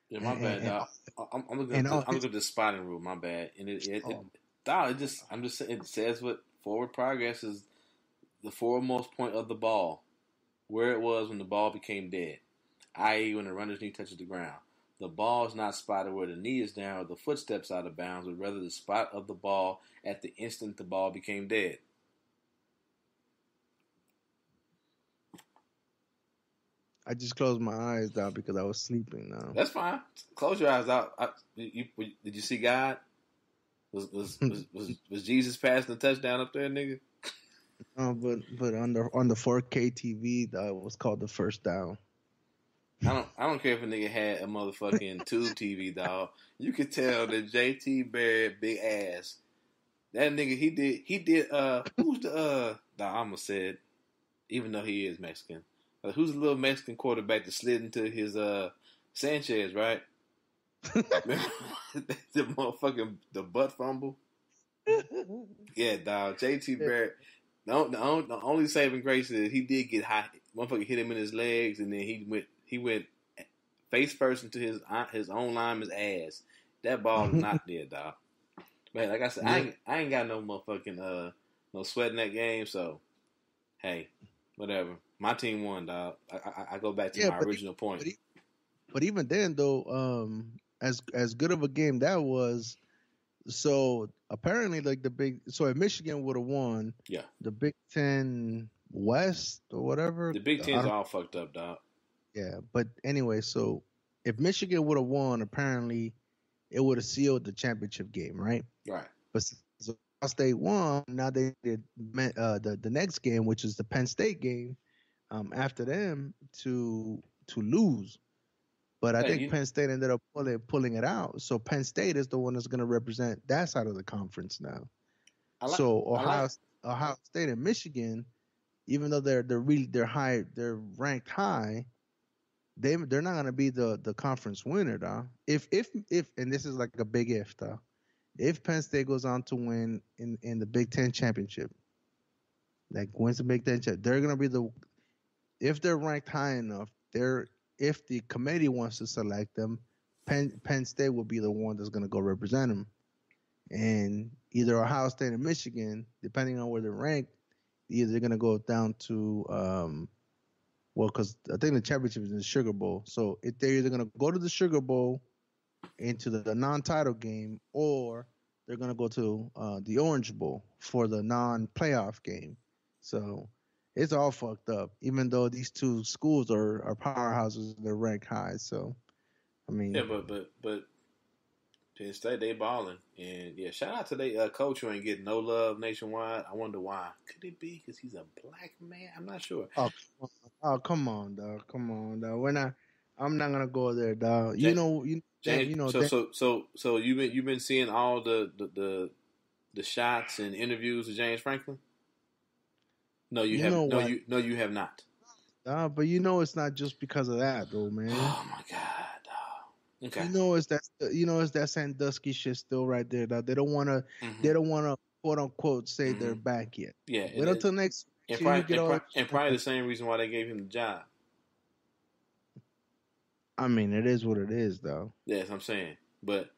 Yeah, my bad, dog. I'm looking at the spotting rule. My bad, and it says what forward progress is. The foremost point of the ball, where it was when the ball became dead, i.e. when the runner's knee touches the ground. The ball is not spotted where the knee is down or the footsteps out of bounds, but rather the spot of the ball at the instant the ball became dead. I just closed my eyes, dog, because I was sleeping now. That's fine. Close your eyes out. Did you see God? Was Jesus passing the touchdown up there, nigga? But on the 4K TV, that was called the first down. I don't care if a nigga had a motherfucking tube TV, dog. You could tell that JT Barrett big ass. That nigga he did who's the I almost said, even though he is Mexican. Who's the little Mexican quarterback that slid into his Sanchez, right? the motherfucking the butt fumble. Yeah, dog. JT Barrett. The only saving grace is he did get high. Motherfucker hit him in his legs, and then he went face first into his own lineman's ass. That ball is not there, dog. Man, like I said, I ain't got no motherfucking no sweat in that game. So, hey, whatever. My team won, dog. I go back to my original point. But even then, though, as good of a game that was, so apparently, like if Michigan would have won, the Big Ten West or whatever, the Big Ten's all fucked up, dog. Yeah, but anyway, so if Michigan would have won, apparently it would have sealed the championship game, right? Right. But since Ohio State won, now they did the next game, which is the Penn State game, after them to lose. But I think Penn State ended up pulling it out. So Penn State is the one that's going to represent that side of the conference now. Ohio State and Michigan, even though they're ranked high, they're not going to be the conference winner, though. If and this is like a big if, though. If Penn State goes on to win in the Big Ten championship, like wins the Big Ten championship, they're going to be if they're ranked high enough, if the committee wants to select them, Penn State will be the one that's going to go represent them. And either Ohio State or Michigan, depending on where they're ranked, either they're going to go down to, because I think the championship is in the Sugar Bowl. So if they're either going to go to the Sugar Bowl into the non-title game, or they're going to go to the Orange Bowl for the non-playoff game. So it's all fucked up, even though these two schools are powerhouses and they're ranked high. So, I mean, yeah, but Penn State, they balling, and yeah, shout out to their coach who ain't getting no love nationwide. I wonder why. Could it be because he's a black man? I'm not sure. Come on, dog. We're not. I'm not gonna go there, dog. James, So you've been seeing all the shots and interviews of James Franklin. No, you have you have not. But it's not just because of that, though, man. Oh my god, dog. Okay. It's that Sandusky shit still right there, dog. They don't want to quote unquote say they're back yet. Yeah. Wait until next year. And probably the same reason why they gave him the job. I mean, it is what it is, though. Yes, I'm saying. But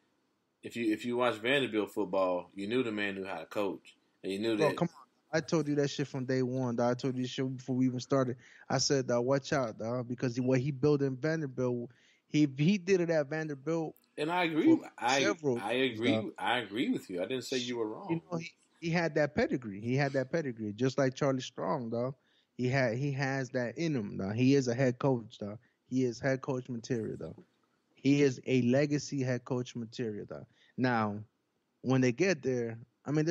if you watch Vanderbilt football, you knew the man knew how to coach, and you knew that. Come on. I told you that shit from day one, dog. I told you this shit before we even started. I said, dog, watch out, dog, because what he built in Vanderbilt, he did it at Vanderbilt. And I agree. I agree with you. I didn't say you were wrong. He had that pedigree. Just like Charlie Strong, dog. He has that in him, dog. He is a head coach, dog. He is head coach material, though. He is a legacy head coach material, though. Now, when they get there, I mean,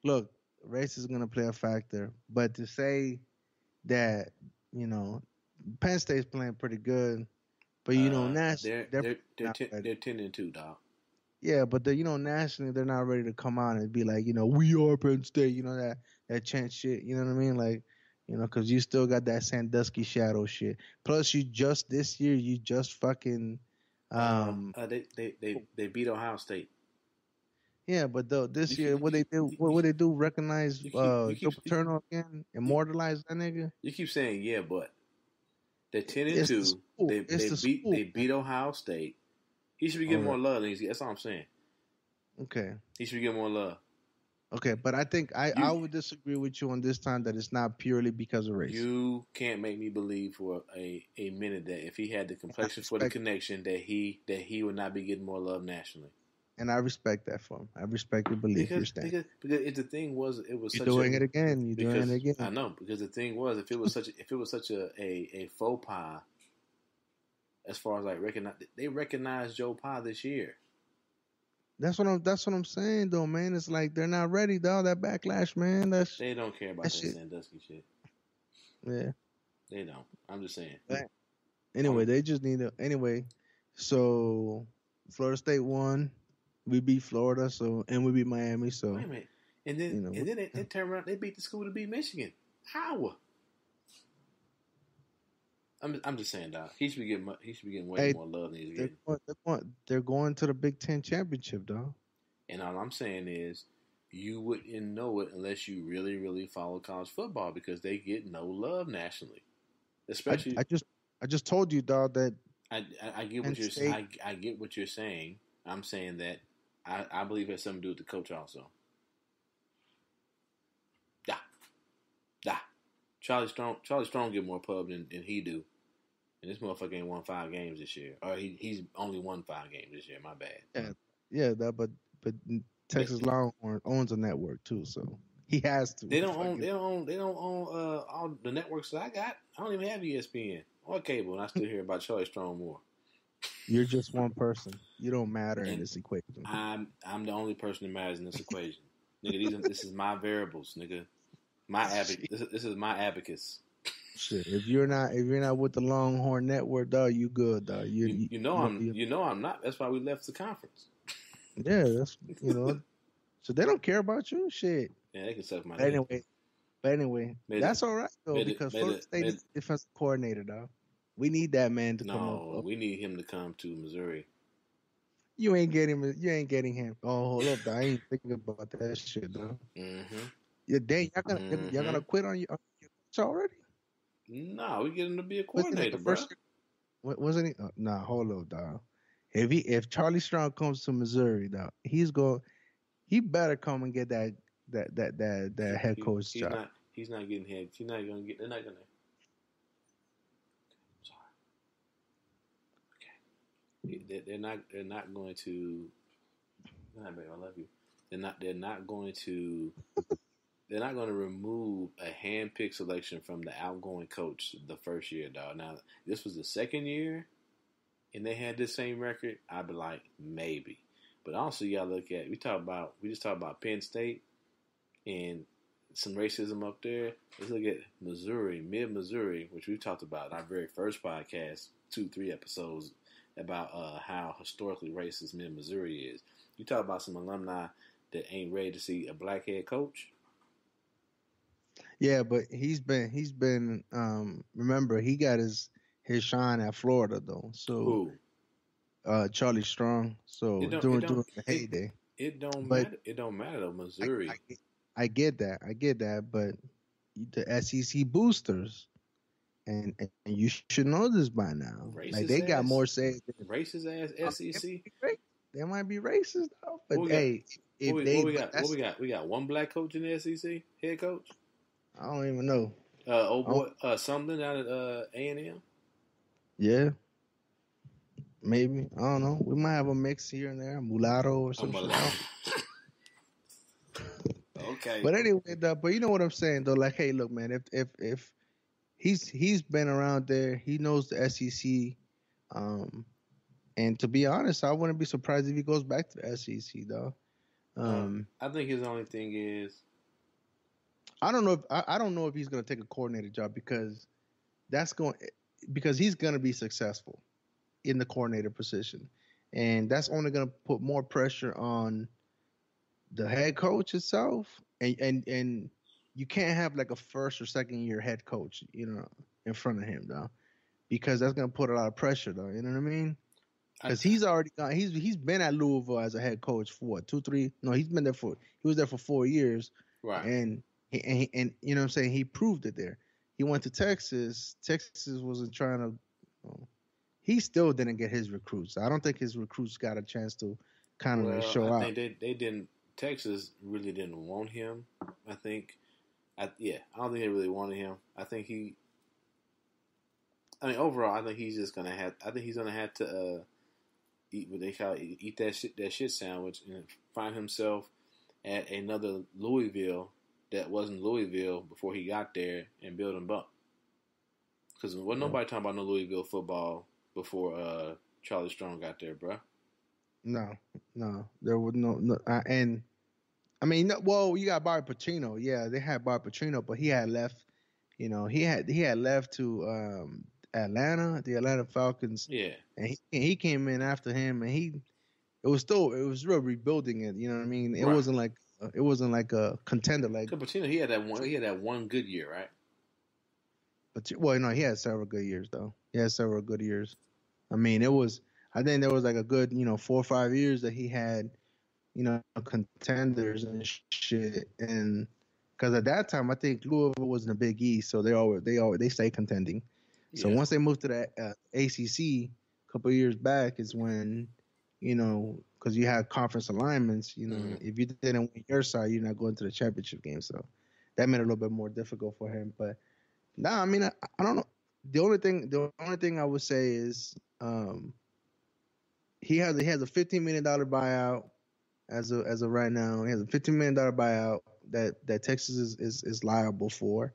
look, race is going to play a factor, but to say that, Penn State's playing pretty good, but nationally, they're 10-2, dog. Yeah, but nationally, they're not ready to come out and be like, we are Penn State, that chant shit, you know what I mean? Like, because you still got that Sandusky shadow shit. Plus, this year, you just fucking. They beat Ohio State. Yeah, but this year, what they do? Recognize Joe Paterno again? Immortalize that nigga? You keep saying yeah, but they're 10-2. They beat Ohio State. He should be getting more love. That's all I'm saying. Okay. He should be getting more love. Okay, but I think I would disagree with you on this time that it's not purely because of race. You can't make me believe for a minute that if he had the complexion for the connection that he would not be getting more love nationally. And I respect that for him. I respect your belief. Because the thing was, you're doing it again. You're doing it again. I know, because the thing was, if it was such a faux pas, as far as like they recognized Joe Pa this year. That's what I'm saying, though, man. It's like they're not ready, dog. That backlash, man. They don't care about that Sandusky shit. Yeah, they don't. I'm just saying. Anyway, they just need to. Anyway, so Florida State won. We beat Florida, and we beat Miami. So wait a minute, and then they turn around. They beat the school to beat Michigan. How? I'm just saying, dog. He should be getting way more love than he's getting. They're going to the Big Ten championship, dog. And all I'm saying is, you wouldn't know it unless you really, really follow college football because they get no love nationally. Especially, I just told you, dog, that I get what you're saying. I get what you're saying. I'm saying that I believe it has something to do with the coach also. Yeah. Charlie Strong get more pub than he do. And this motherfucker ain't won 5 games this year. Or he's only won 5 games this year. My bad. Yeah, but Texas Longhorn owns a network too, so he has to. They don't own all the networks that I got. I don't even have ESPN or cable, and I still hear about Charlie Strong more. You're just one person. You don't matter in this equation. I'm the only person that matters in this equation, nigga. This is my variables, nigga. This is my abacus. Shit, if you're not with the Longhorn Network, dog, you good, dog. You know I'm not. That's why we left the conference. Yeah, that's So they don't care about you, shit. Yeah, they can suck my. But anyway, that's all right though because Florida State is defensive coordinator, dog. We need that man to come up. No, we need him to come to Missouri. You ain't getting him. Oh, hold up, dog. I ain't thinking about that shit, dog. Mm-hmm. Yeah, dang, y'all gonna quit on your coach already? No, we get him to be a coordinator, bro. Wasn't he? Nah, hold up, dog. If Charlie Strong comes to Missouri, dog, he better come and get that head coach job. He's not getting head. He's not gonna get. They're not gonna. Sorry. Okay. They're not going to. Nah, babe, I love you. They're not going to. They're not going to remove a hand-picked selection from the outgoing coach the first year, dog. Now, this was the second year, and they had this same record. I'd be like, maybe. But also, you got to look at, we just talked about Penn State and some racism up there. Let's look at Missouri, mid-Missouri, which we talked about in our very first podcast, 2-3 episodes, about how historically racist mid-Missouri is. You talk about some alumni that ain't ready to see a black head coach. Yeah, but he's been remember he got his shine at Florida though. So Charlie Strong. So during the heyday. It don't matter though, Missouri. I get that, but the SEC boosters and you should know this by now. Racist they got more say. Racist ass SEC. They might be racist though. But what we got? We got one black coach in the SEC, head coach. I don't even know. Something out at A&M. Yeah, maybe I don't know. We might have a mix here and there, mulatto or something. Okay. But anyway, but you know what I'm saying though. Like, hey, look, man. If he's been around there, he knows the SEC. And to be honest, I wouldn't be surprised if he goes back to the SEC though. I think his only thing is. I don't know if he's going to take a coordinator job because he's going to be successful in the coordinator position, and that's only going to put more pressure on the head coach itself. And you can't have like a first or second year head coach, in front of him though, because that's going to put a lot of pressure though. You know what I mean? Because he's already he's been at Louisville as a head coach for what, 2-3? No, he was there for 4 years, right? And you know what I'm saying? He proved it there. He went to Texas. Texas wasn't trying to. He still didn't get his recruits. I don't think his recruits got a chance to kind of show out. I think they didn't. Texas really didn't want him. I don't think they really wanted him. Overall, I think he's just gonna have. I think he's gonna have to eat what they call eat that shit sandwich and find himself at another Louisville that wasn't Louisville before he got there and build him up. Because wasn't nobody talking about no Louisville football before Charlie Strong got there, bro. No, there was no. And I mean, well, you got Bobby Petrino. Yeah, they had Bobby Petrino, but he had left. He had left to Atlanta, the Atlanta Falcons, Yeah. and he came in after him, and it was real rebuilding it. You know what I mean? It Right. wasn't like a contender like. Cupertino, he had that one good year, right? But well, no, he had several good years though. He had several good years. I mean, I think there was like a good 4 or 5 years that he had contenders and shit, and because at that time I think Louisville was in the Big East, so they stay contending. So once they moved to the ACC a couple of years back is when because you had conference alignments, if you didn't win your side, you're not going to the championship game. So that made it a little bit more difficult for him. But nah, I mean I don't know. The only thing I would say is he has a $15 million buyout as of right now. He has a $15 million buyout that Texas is liable for,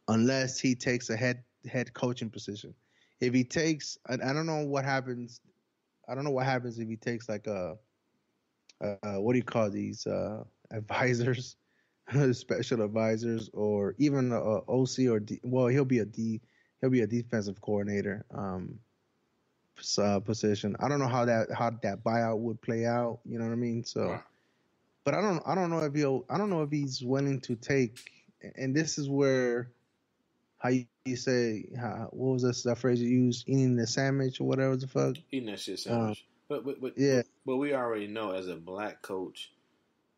unless he takes a head coaching position. If he takes, I don't know what happens. I don't know what happens if he takes like a what do you call these advisors, special advisors, or even a OC or D. Well, he'll be a defensive coordinator position. I don't know how that buyout would play out. You know what I mean? So, right. But I don't know if he's willing to take. And this is where how you say what was that phrase you used? Eating the sandwich or whatever the fuck. Eating that shit sandwich. But yeah. But we already know as a black coach,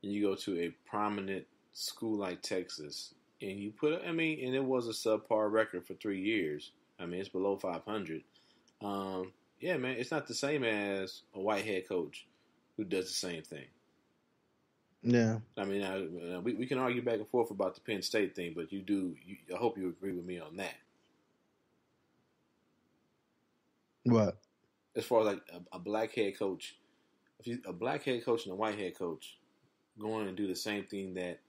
you go to a prominent school like Texas, and you put. I mean, and it was a subpar record for 3 years. I mean, it's below 500. Yeah, man, it's not the same as a white head coach who does the same thing. Yeah. I mean, we can argue back and forth about the Penn State thing, but I hope you agree with me on that. What? As far as like a black head coach, a black head coach and a white head coach going and do the same thing that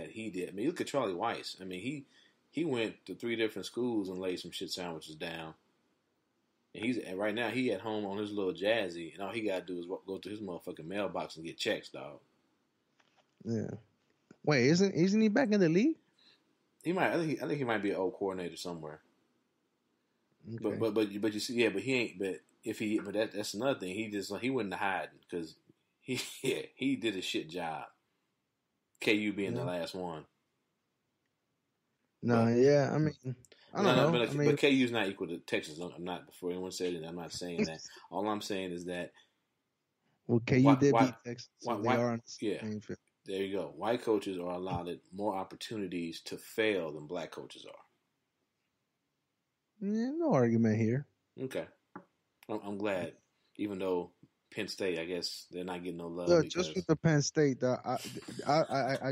he did. I mean, look at Charlie Weiss. I mean, he went to 3 different schools and laid some shit sandwiches down. And right now he at home on his little jazzy, and all he gotta do is go to his motherfucking mailbox and get checks, dog. Yeah. Wait, isn't he back in the league? He might. I think he might be an old coordinator somewhere. Okay. But you see, yeah, but he ain't. But that's another thing. He wouldn't hide because he did a shit job. KU being the last one. No, yeah, I mean. I don't know. But KU's not equal to Texas. I'm not. Before anyone said it, I'm not saying that. All I'm saying is that. Well, KU did beat Texas. So they are on the same field. There you go. White coaches are allowed more opportunities to fail than black coaches are. Yeah, no argument here. Okay, I'm glad. Even though Penn State, I guess they're not getting no love. Look, just with the Penn State, I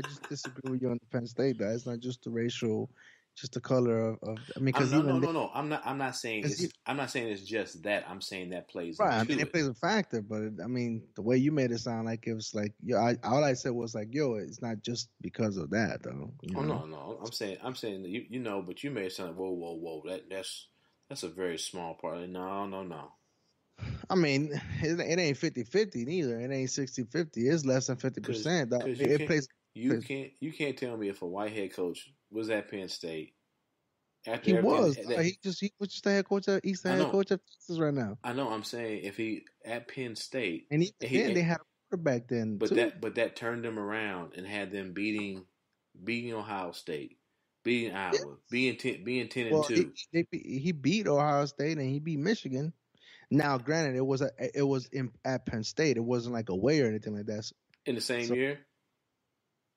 just disagree with you on the Penn State. That it's not just the racial. Just the color of I mean, because no. I'm not saying it's just that. I'm saying that plays right. Into it plays a factor, but I mean, the way you made it sound like it was like all I said was like, it's not just because of that though. No. I'm saying that but you made it sound like whoa. That's a very small part. No. I mean, it ain't 50-50 neither. It ain't 60-50. It's less than 50%. You can't tell me if a white head coach was at Penn State. He was. He was just the head coach of Texas right now. I know. I'm saying if he at Penn State, and they had a quarterback then. But that turned them around and had them beating Ohio State, beating Iowa, being 10-2. He beat Ohio State and he beat Michigan. Now, granted, it was at Penn State. It wasn't like away or anything like that. In the same year.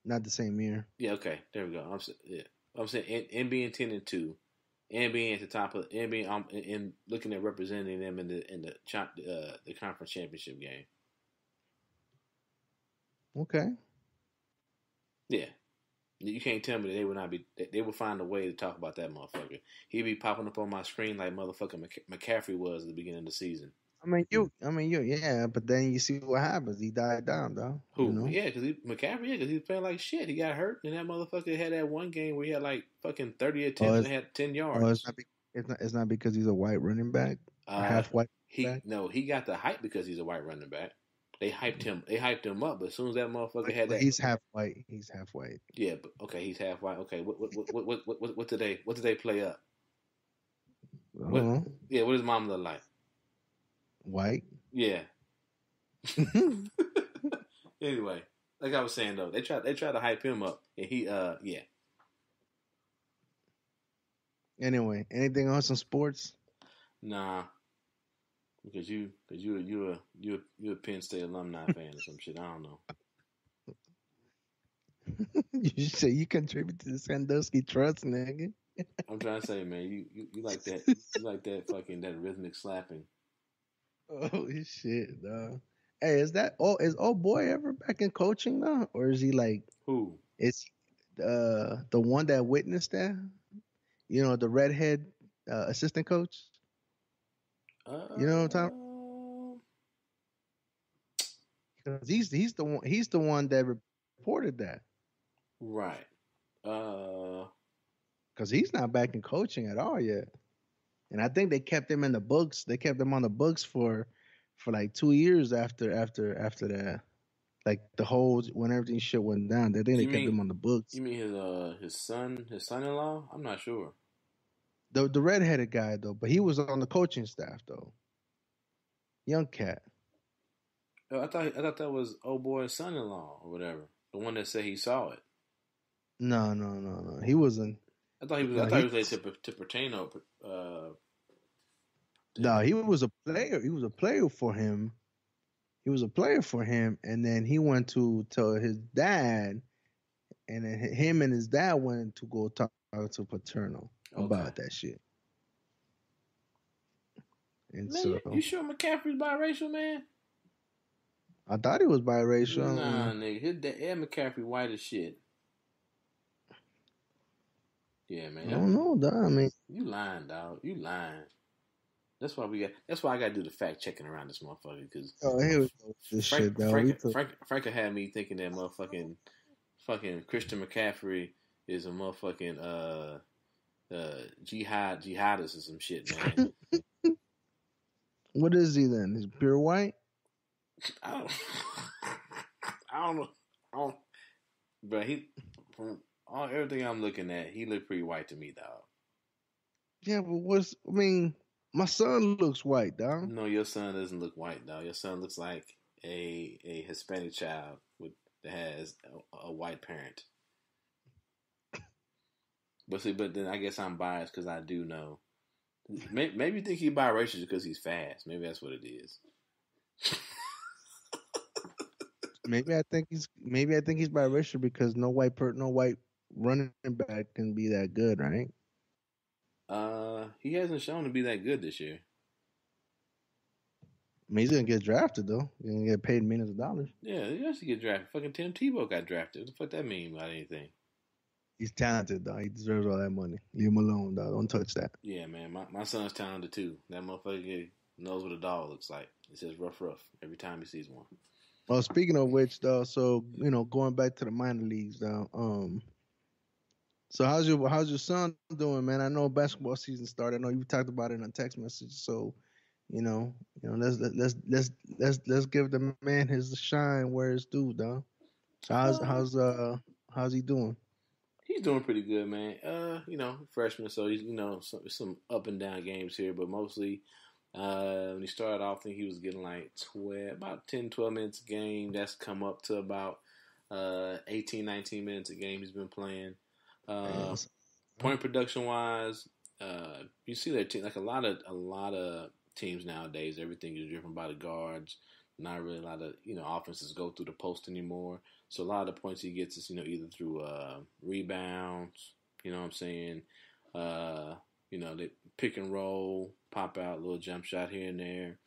Not the same year. Yeah, okay. There we go. I'm saying and being 10-2, and being at the top of and being and looking at representing them in the conference championship game. Okay. Yeah, you can't tell me that they would not be. They would find a way to talk about that motherfucker. He'd be popping up on my screen like motherfucker McCaffrey was at the beginning of the season. Yeah, but then you see what happens. He died down, though. Who? Yeah, because McCaffrey, because he was playing like shit. He got hurt, and that motherfucker had that one game where he had like fucking 30 attempts and had 10 yards. It's not because he's a white running back, half white. He got the hype because he's a white running back. They hyped him up, but as soon as that motherfucker had that, he's half white. He's half white. Yeah, but okay, he's half white. Okay, what did they play up? What? Yeah, what does mom look like? White. Yeah. Anyway, like I was saying though, they try to hype him up, and he yeah. Anyway, anything else in sports? Nah, because you a Penn State alumni fan or some shit. I don't know. You say you contribute to the Sandusky Trust, nigga. I'm trying to say, man, you like that fucking that rhythmic slapping. Oh shit, dog. Hey, is old boy ever back in coaching now, or is he like Who? is the one that witnessed that? You know, the redhead assistant coach. You know what I'm talking? Because he's the one that reported that. Right. Because he's not back in coaching at all yet, and I think they kept him in the books. They kept him on the books for like 2 years after that. Like the whole when everything shit went down, they think they kept him on the books. You mean his son-in-law? I'm not sure. The redheaded guy though, but he was on the coaching staff though. Young cat. Oh, I thought that was old boy's son-in-law or whatever. The one that said he saw it. No. He wasn't. I thought he was related to Pertano. No, he was a player. He was a player for him. And then he went to tell his dad, and then him and his dad went to go talk to Paterno about that shit. And man, so, you sure McCaffrey's biracial, man? I thought he was biracial. Nah, nigga, his dad McCaffrey white as shit. Yeah, man. I don't know, dog. I mean, you lying, dog. You lying. That's why I got to do the fact checking around this motherfucker because here we go. This shit, dog. Frank had me thinking that motherfucking Christian McCaffrey is a motherfucking jihadist or some shit, man. What is he then? He's pure white? I don't know. But from everything I'm looking at, he looked pretty white to me, dog. Yeah, but my son looks white, dog. No, your son doesn't look white, dog. Your son looks like a Hispanic child that has a white parent. But then I guess I'm biased because I do know. Maybe you think he's biracial because he's fast. Maybe that's what it is. Maybe I think he's biracial because no white running back can be that good, right? He hasn't shown to be that good this year. I mean, he's gonna get drafted though. He's gonna get paid millions of dollars. Yeah, he has to get drafted. Fucking Tim Tebow got drafted. What the fuck that mean about anything? He's talented, though. He deserves all that money. Leave him alone, dog. Don't touch that. Yeah, man. My son's talented, too. That motherfucker knows what a dog looks like. It says rough every time he sees one. Well, speaking of which, though, so, going back to the minor leagues, though, so how's your son doing, man? I know basketball season started. I know you talked about it in a text message. So, let's give the man his shine where it's due, dog. So how's he doing? He's doing pretty good, man. Freshman, so he's some up and down games here, but mostly when he started off, I think he was getting like 10, 12 minutes a game. That's come up to about 18, 19 minutes a game he's been playing. Point production wise, you see that team like a lot of teams nowadays. Everything is driven by the guards. Not really a lot of offenses go through the post anymore. So a lot of the points he gets is either through rebounds. You know what I'm saying? They pick and roll, pop out, little jump shot here and there.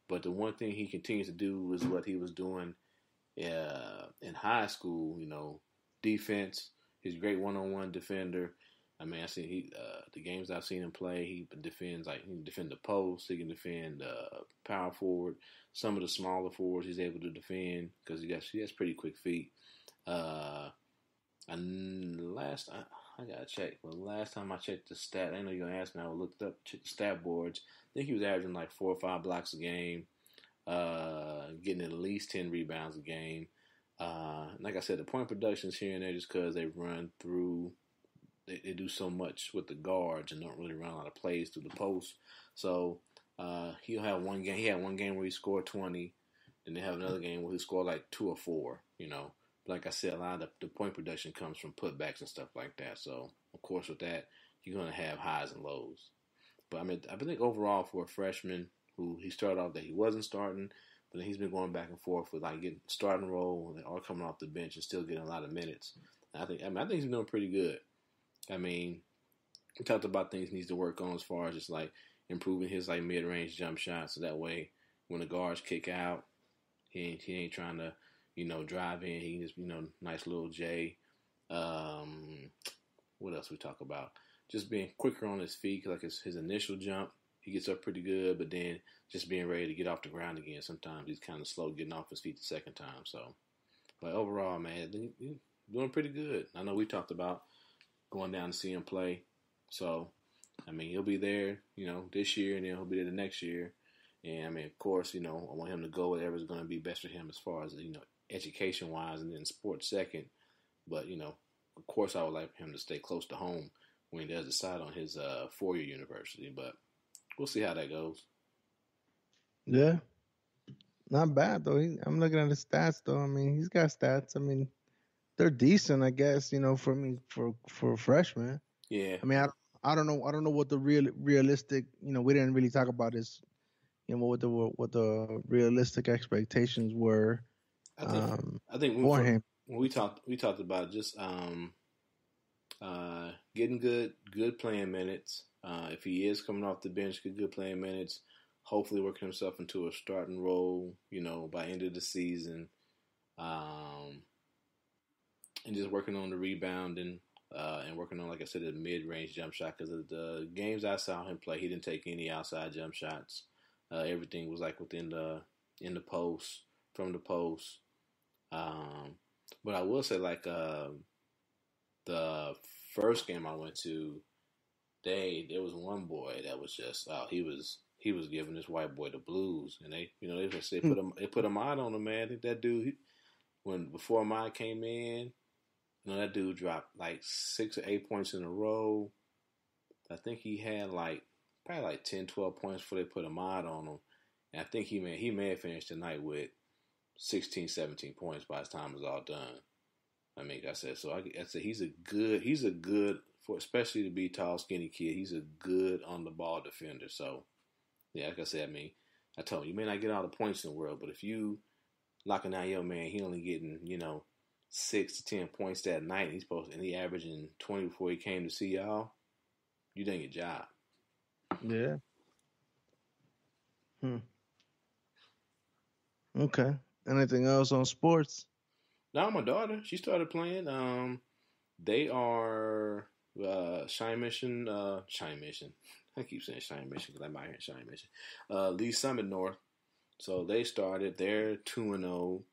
But the one thing he continues to do is what he was doing in high school. Defense. He's a great one-on-one defender. I mean, I see the games I've seen him play. He defends he can defend the post. He can defend power forward. Some of the smaller forwards he's able to defend because he has pretty quick feet. And I gotta check. But last time I checked the stat, I know you're gonna ask me. I looked up the stat boards. I think he was averaging like 4 or 5 blocks a game, getting at least 10 rebounds a game. Like I said, the point production's here and there just because they run through they do so much with the guards and don't really run a lot of plays through the post. So he'll have one game. He had one game where he scored 20. Then they have another game where he scored like 2 or 4. Like I said, a lot of the point production comes from putbacks and stuff like that. So of course, with that, you're gonna have highs and lows. But I mean, I think overall for a freshman who he started off that he wasn't starting, but then he's been going back and forth with like getting starting role or coming off the bench and still getting a lot of minutes. I think he's doing pretty good. I mean, we talked about things he needs to work on as far as just like improving his like mid-range jump shots, so that way when the guards kick out, he ain't trying to drive in. He just nice little J. What else we talk about? Just being quicker on his feet, like his initial jump, he gets up pretty good, but then just being ready to get off the ground again. Sometimes he's kind of slow getting off his feet the second time. So, but overall, man, he's doing pretty good. I know we talked about going down to see him play. So, I mean, he'll be there, this year, and then he'll be there the next year. And, I mean, of course, I want him to go whatever is going to be best for him as far as, education-wise, and then sports second. But, of course, I would like him to stay close to home when he does decide on his 4-year university. But we'll see how that goes. Yeah. Not bad, though. I'm looking at his stats, though. I mean, he's got stats. I mean, they're decent, I guess, for a freshman. Yeah. I mean, I don't know what the realistic, we didn't really talk about this, what the realistic expectations were. I think for him. When we talked about just getting good playing minutes. If he is coming off the bench, get good playing minutes. Hopefully, working himself into a starting role, by end of the season. And just working on the rebounding and working on, like I said, the mid-range jump shot. Because of the games I saw him play, he didn't take any outside jump shots. Everything was like in the post, from the post. But I will say, like the first game I went to, there was one boy that was just he was giving this white boy the blues, and they put a mod on him, man. I think that dude before Ahmad came in, that dude dropped like 6 or 8 points in a row. I think he had probably like 10, 12 points before they put a mod on him. And I think he may have finished the night with 16, 17 points by the time it was all done. I mean, like I said, so I said he's a good for especially to be tall, skinny kid. He's a good on the ball defender. So yeah, like I said, I mean, I told him, you may not get all the points in the world, but if you locking down your man, he only getting 6 to 10 points that night. And he averaging 20 before he came to see y'all. You done your job. Yeah. Okay. Anything else on sports? No, my daughter, she started playing. They are Shine Mission. I keep saying Shine Mission because I'm out here in Shine Mission. Lee Summit North. So they started. They're 2-0,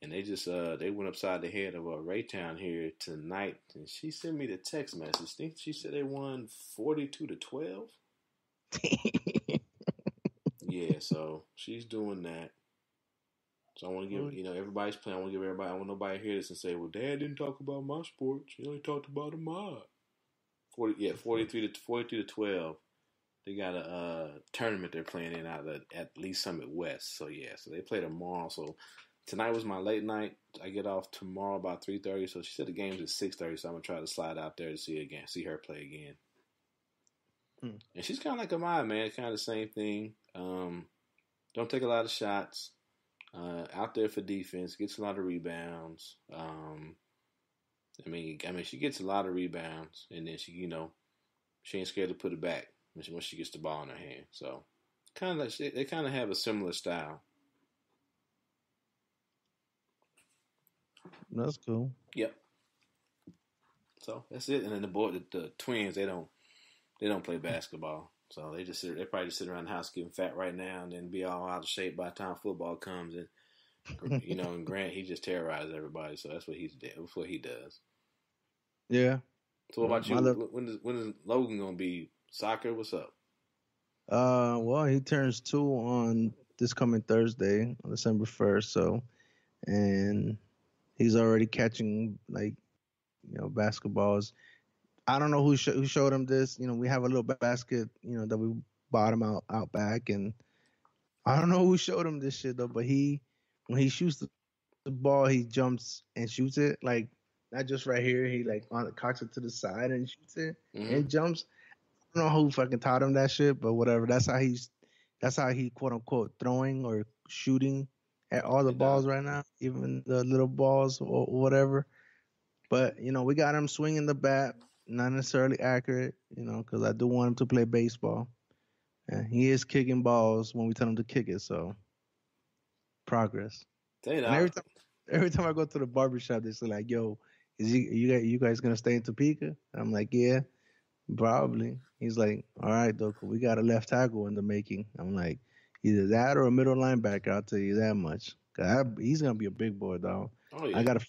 and they just they went upside the head of Raytown here tonight. And she sent me the text message. I think she said they won 42-12. Yeah, so she's doing that. So I want to give, everybody's playing. I want to give everybody, I want nobody to hear this and say, well, Dad didn't talk about my sports. He only talked about a mod. 42-12. They got a tournament they're playing in out at Lee Summit West. So, yeah, so they play tomorrow. So tonight was my late night. I get off tomorrow about 3:30. So she said the game's at 6:30. So I'm going to try to slide out there to see her play again. And she's kind of like a mod, man. Kind of the same thing. Don't take a lot of shots. Out there for defense, gets a lot of rebounds. I mean, she gets a lot of rebounds, and then she ain't scared to put it back once she gets the ball in her hand. So, kind of like they kind of have a similar style. That's cool. Yep. So that's it. And then the twins, they don't play basketball. So they probably just sit around the house getting fat right now and then be all out of shape by the time football comes. And, and Grant, he just terrorizes everybody. So that's what he does. Yeah. So what about you? When is Logan going to be soccer? What's up? Well, he turns 2 on this coming Thursday, on December 1st. So, and he's already catching basketballs I don't know who showed him this. We have a little basket, that we bought him out back, and I don't know who showed him this shit though. But when he shoots the ball, he jumps and shoots it, like not just right here. He like cocks it to the side and shoots it and jumps. I don't know who fucking taught him that shit, but whatever. That's how he quote unquote throwing or shooting at all the balls right now, even the little balls or whatever. But we got him swinging the bat, not necessarily accurate, because I do want him to play baseball, and he is kicking balls when we tell him to kick it. So progress. And every time I go to the barbershop, they say like, "Yo, you guys gonna stay in Topeka?" And I'm like, "Yeah, probably." He's like, "All right, though, we got a left tackle in the making." I'm like, "Either that or a middle linebacker." I'll tell you that much. He's gonna be a big boy, dog. Oh, yeah. I'm gonna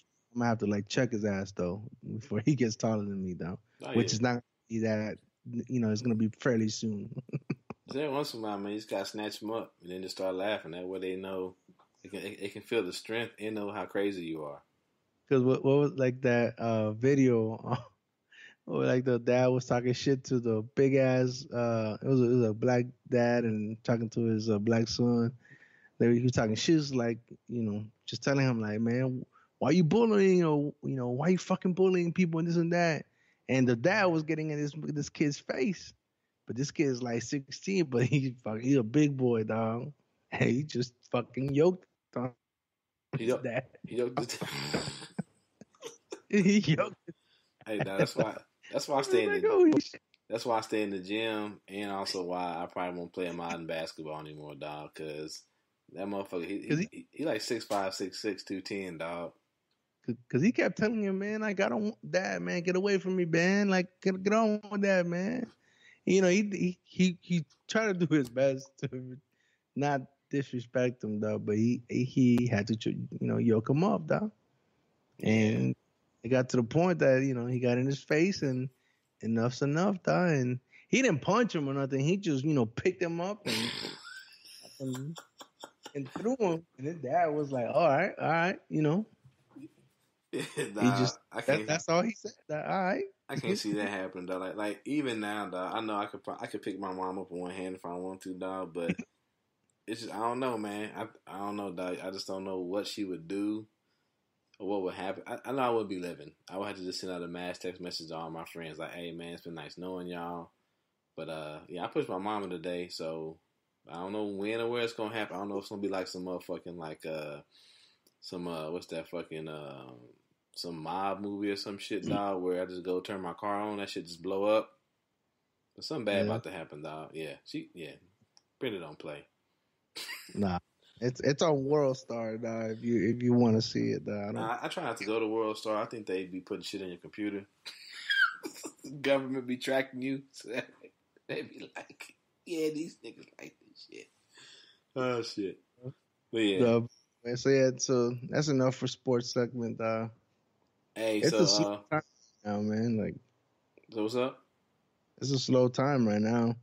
have to like check his ass though before he gets taller than me, though. Which is not gonna be that. It's gonna be fairly soon. Every once in a while, man, you just gotta snatch them up and then just start laughing. That way they know they can feel the strength and know how crazy you are. Because what was like that video? Or like the dad was talking shit to the big ass. It was a black dad and talking to his black son. He was talking shit, like just telling him like, man, why you bullying? Or why you fucking bullying people and this and that. And the dad was getting in this kid's face, but this kid is like 16, but he's a big boy, dog. And he just fucking yoked on his dad. He yoked. He yoked. Hey, dog, that's why I stay in that's why I stay in the gym, and also why I probably won't play modern basketball anymore, dog. Because that motherfucker, he like 6'5", 6'6", 210, dog. Because he kept telling him, man, like, I don't want that, man. Get away from me, man. Like, get on with that, man. He tried to do his best to not disrespect him, though. But he had to, yoke him up, dog. And it got to the point that, he got in his face and enough's enough, dog. And he didn't punch him or nothing. He just, picked him up and threw him. And his dad was like, all right, Nah, that's all he said. All right. I can't see that happening, dog. Like even now, dog, I know I could pick my mom up with one hand if I want to, dog. But it's just I don't know, man. I don't know, dog. I just don't know what she would do or what would happen. I know I would be living. I would have to just send out a mass text message to all my friends, like, "Hey, man, it's been nice knowing y'all." But I pushed my mama today, so I don't know when or where it's gonna happen. I don't know if it's gonna be like some motherfucking like what's that fucking some mob movie or some shit, dog, where I just go turn my car on, that shit just blow up. There's something bad about to happen, dog. Brenda don't play. Nah, it's on World Star, dog. If you want to see it, dog. I try not to go to World Star. I think they be putting shit in your computer. Government be tracking you, so they be like, "Yeah, these niggas like this shit." Oh shit. But yeah. So that's enough for sports segment, dog. Hey, it's a slow time now, man. Like, so what's up? It's a slow time right now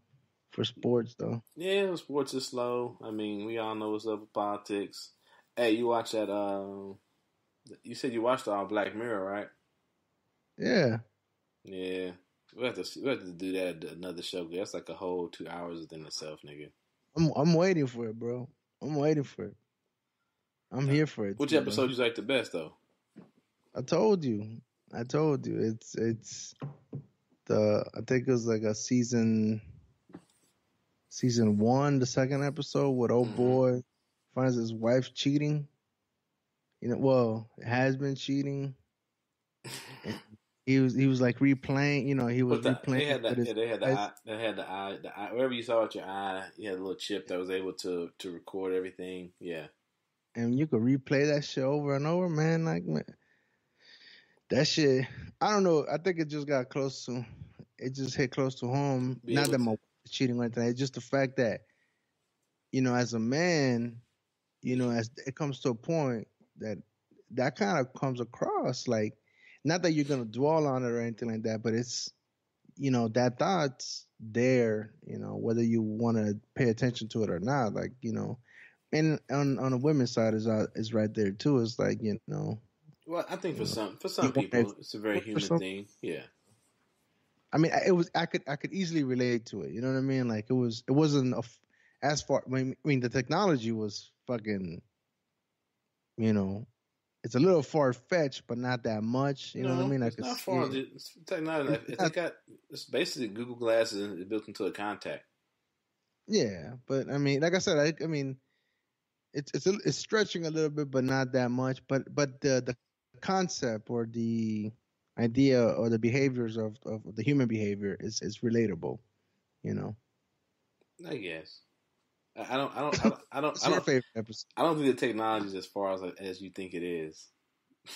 for sports, though. Yeah, sports is slow. I mean, we all know what's up with politics. Hey, you watch that? You said you watched all Black Mirror, right? Yeah. Yeah, we have to do that at another show. That's like a whole 2 hours within itself, nigga. I'm waiting for it, bro. I'm waiting for it. I'm here for it. Which episode you like the best, though? I told you. It's I think it was like a season 1, the second episode, with old boy finds his wife cheating. Has been cheating. He was like replaying. He was replaying. They had the eye. Wherever you saw with your eye, you had a little chip that was able to record everything. Yeah. And you could replay that shit over and over, man. Like, man, that shit, I don't know. I think it just got close to, it just hit close to home. Not that my wife is cheating or anything. It's just the fact that, as a man, as it comes to a point that kind of comes across, like, not that you're going to dwell on it or anything like that, but it's, that thought's there, whether you want to pay attention to it or not, like, and on the women's side is right there too. It's like, Well, I think for some people, it's a very human thing. Yeah. I mean, I could easily relate to it. You know what I mean? Like it wasn't as far. I mean, the technology was fucking. You know, it's a little far fetched, but not that much. You know what I No, mean? I it's could not see far. it. It's technology. It's If they not, got, it's basically Google Glasses and it's built into a contact. yeah, but I mean, like I said, I mean, it's stretching a little bit, but not that much. But the concept or the idea or the behaviors of the human behavior is relatable. You know, I guess. I don't. I don't. I don't. I don't. what's I your don't, favorite episode? I don't think the technology is as far as you think it is.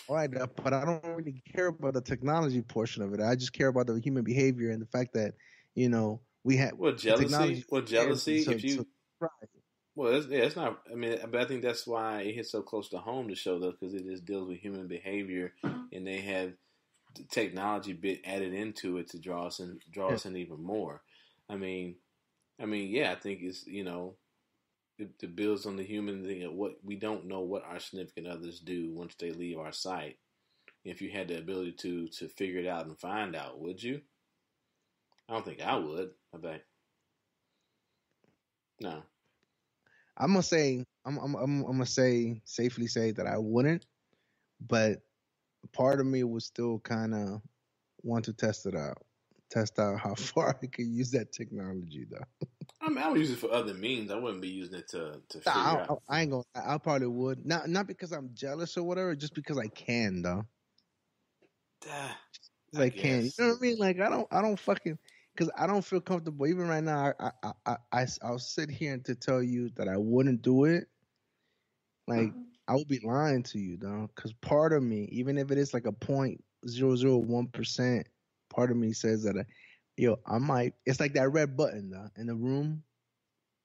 All right, but I don't really care about the technology portion of it. I just care about the human behavior and the fact that we have Well, the jealousy. technology. Well, jealousy. If you, Right. well, it's not. I mean, but I think that's why it hits so close to home to show though, because it just deals with human behavior, and they have the technology bit added into it to draw us in even more. I mean, yeah, I think it's it builds on the human thing of what we don't know what our significant others do once they leave our sight. If you had the ability to figure it out and find out, would you? I don't think I would. I bet no. I'm gonna say safely say that I wouldn't, but part of me would still kind of want to test out how far I could use that technology though. I mean, I would use it for other means. I wouldn't be using it to figure Nah, out. I ain't gonna. I probably would not because I'm jealous or whatever, just because I can though. I I can. You guess. know what I mean? Like I don't fucking because I don't feel comfortable. Even right now, I'll sit here and to tell you that I wouldn't do it. Like I would be lying to you, though. Because part of me, even if it is like a 0.001%, part of me says that, I might. It's like that red button though in the room.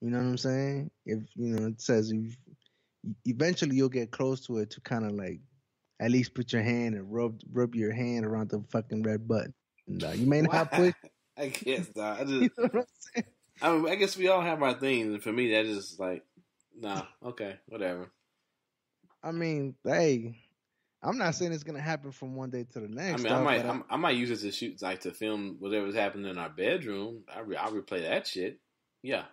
You know what I'm saying? If it says eventually you'll get close to it to kind of like at least put your hand and rub your hand around the fucking red button. You may not push. Why? I guess not. I just. You know what I'm saying? I guess we all have our things, and for me, that just like, nah, okay, whatever. I mean, hey, I'm not saying it's gonna happen from one day to the I next, mean, though. I might use it to shoot, like to film whatever's happening in our bedroom. I'll replay that shit. Yeah.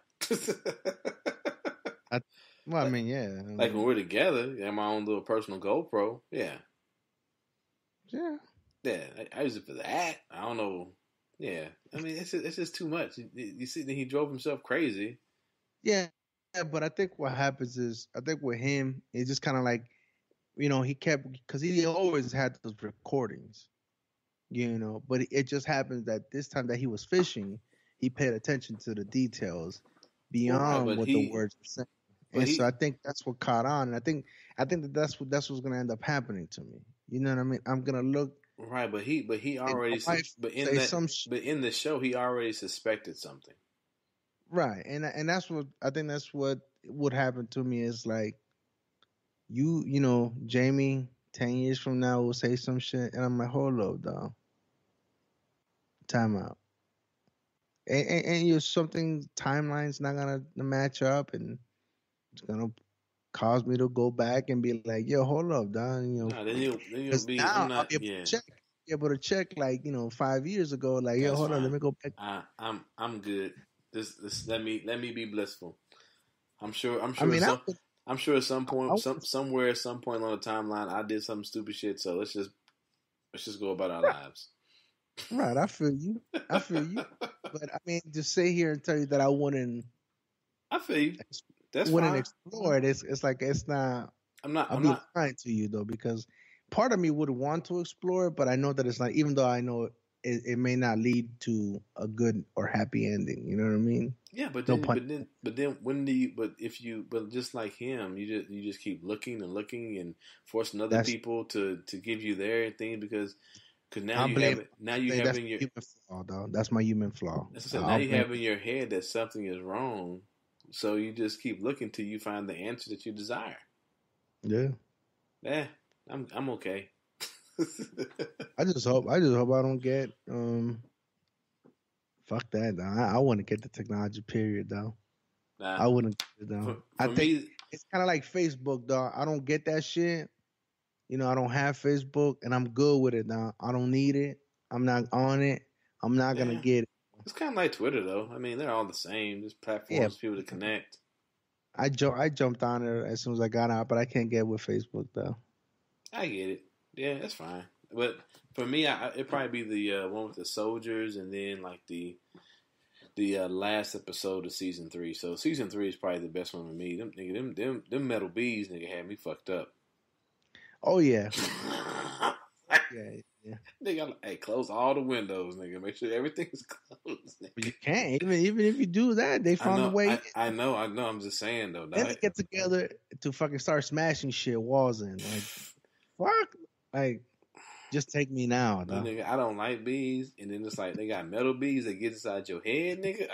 I, well, I like, mean, yeah, like when we're together, I have my own little personal GoPro. Yeah. yeah. Yeah. I use it for that. I don't know. Yeah. I mean, it's just too much. You see that he drove himself crazy. Yeah, but I think what happens is, I think with him, it's just kind of like, he kept, because he always had those recordings, but it just happens that this time that he was fishing, he paid attention to the details Well, right, beyond what the words were saying. And so I think that's what caught on. And I think that's what's going to end up happening to me. You know what I mean? I'm going to look. right, but he already, but in the show, he already suspected something. Right, and that's what I think. That's what would happen to me is like, Jamie, 10 years from now will say some shit, and I'm like, hold up, dog, time out, and something timeline's not gonna match up, and it's gonna cause me to go back and be like, yo, hold up, dog, No, then you'll be. now I'm I'll not. be Yeah. able to check like 5 years ago, like, yo, That's hold on, let fine. me go back. I'm good. This let me be blissful. I'm sure. I mean, I'm sure at some point, somewhere, at some point on the timeline, I did some stupid shit. So let's just go about our lives. Right, I feel you. But I mean, to sit here and tell you that I wouldn't. I feel you. That's wouldn't fine. explore it. It's like it's not. I'm not. I'll be lying to you though, because part of me would want to explore it, but I know that it's not. Even though I know it may not lead to a good or happy ending. You know what I mean? Yeah, but then when do you? But just like him, you just keep looking and looking and forcing other people to give you their thing because now you have in your human flaw, though. That's my human flaw. Now you have in your head that something is wrong, so you just keep looking till you find the answer that you desire. Yeah. Yeah, I'm okay. I just hope I don't get fuck that though. I wouldn't get the technology period though. I wouldn't get it though. I think it's kind of like Facebook though. I don't get that shit. I don't have Facebook and I'm good with it now. I don't need it. I'm not on it. I'm not gonna get it. It's kind of like Twitter, though. I mean, they're all the same. Just platforms for people to connect. I jumped on it as soon as I got out, but I can't get with Facebook though. I get it. Yeah, that's fine. But for me, it'd probably be the one with the soldiers, and then like the last episode of season 3. So season 3 is probably the best one for me. Them metal bees, nigga, had me fucked up. Oh yeah. Yeah. Nigga, hey, close all the windows, nigga. Make sure everything is closed. Nigga. But you can't. Even if you do that, they found a way. I know. I'm just saying though. Then they get together to fucking start smashing shit walls in. Like, fuck. Like, just take me now, dog. Nigga, I don't like bees, and then it's like they got metal bees that get inside your head, nigga.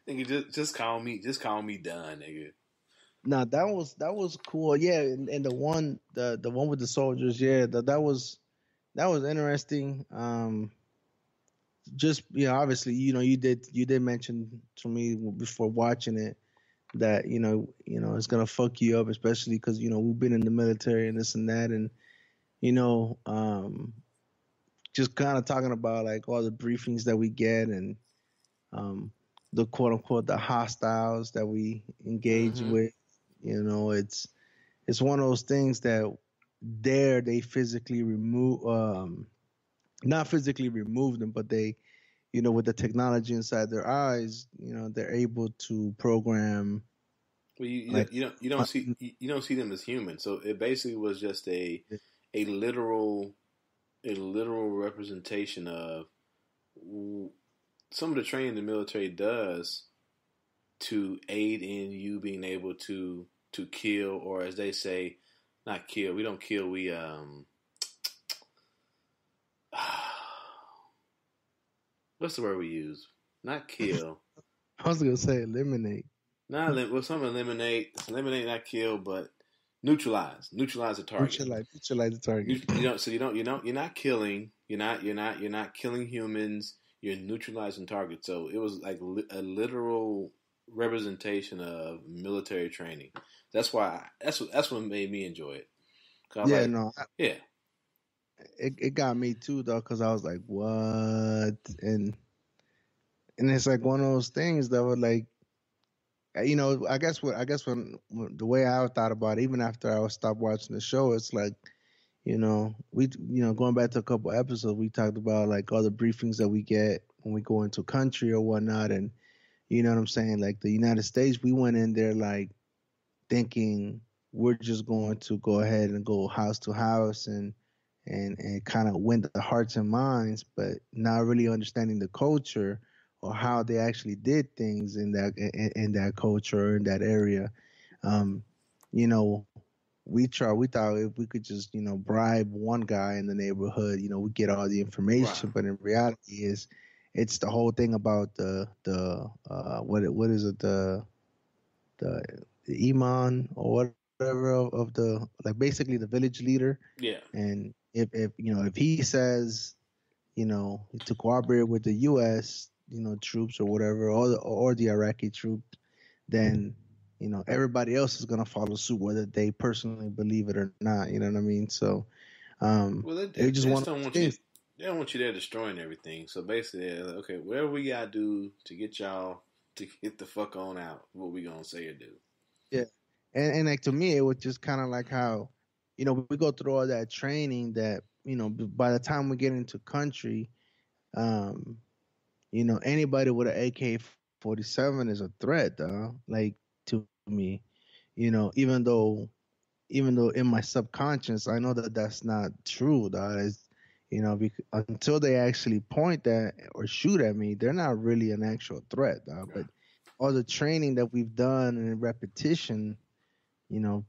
Nigga, just call me done, nigga. Nah, that was cool. Yeah, and the one with the soldiers, yeah, that was interesting. Just obviously, you did mention to me before watching it that it's gonna fuck you up, especially because we've been in the military and this and that, and just kind of talking about like all the briefings that we get and the quote unquote the hostiles that we engage with. It's one of those things that they physically remove, not physically remove them, but they, with the technology inside their eyes, they're able to program. Well, you don't see them as human. So it basically was just a literal representation of some of the training the military does to aid in you being able to kill, or as they say, not kill. We don't kill. We what's the word we use? Not kill. I was gonna say eliminate. Some eliminate, not kill, but neutralize. Neutralize the target. Neutralize the target. You're not killing. You're not killing humans. You're neutralizing targets. So it was like a literal representation of military training. That's why that's what made me enjoy it. It got me too though, because I was like, what? And it's like one of those things that were like, I guess when the way I thought about it, even after I stopped watching the show, it's like, we going back to a couple episodes, we talked about like all the briefings that we get when we go into a country or whatnot, and you know what I'm saying? Like the United States, we went in there like thinking we're just going to go ahead and go house to house and kind of win the hearts and minds, but not really understanding the culture or how they actually did things in that culture or in that area. We thought if we could just, bribe one guy in the neighborhood, we get all the information. Right. But in reality it's the whole thing about the what is it, the imam or whatever of the, like, basically the village leader. Yeah. And if he says, to cooperate with the U.S., troops or whatever, or the Iraqi troops, then everybody else is gonna follow suit, whether they personally believe it or not. You know what I mean? So, they just they don't want you there destroying everything. So basically, like, okay, whatever we gotta do to get y'all to get the fuck on out, what we gonna say or do? Yeah, and like to me, it was just kind of like how, we go through all that training that by the time we get into country, anybody with an AK-47 is a threat, though. Like, to me, even though in my subconscious I know that that's not true, though. Until they actually point that or shoot at me, they're not really an actual threat, though. But all the training that we've done and repetition,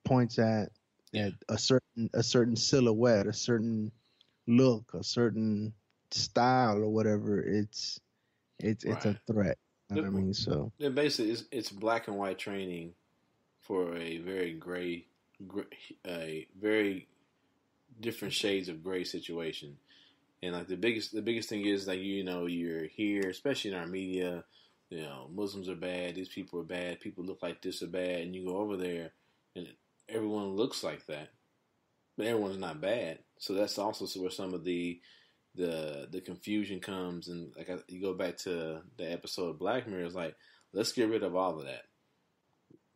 points at a certain silhouette, a certain look, a certain style or whatever. It's a threat. You know what I mean? So basically, it's black and white training for a very a very different shades of gray situation. And like the biggest thing is, like, you're here, especially in our media, Muslims are bad, these people are bad, people look like this are bad, and you go over there and everyone looks like that. but everyone's not bad. So that's also where some of the confusion comes, and like you go back to the episode of Black Mirror, it's like, let's get rid of all of that.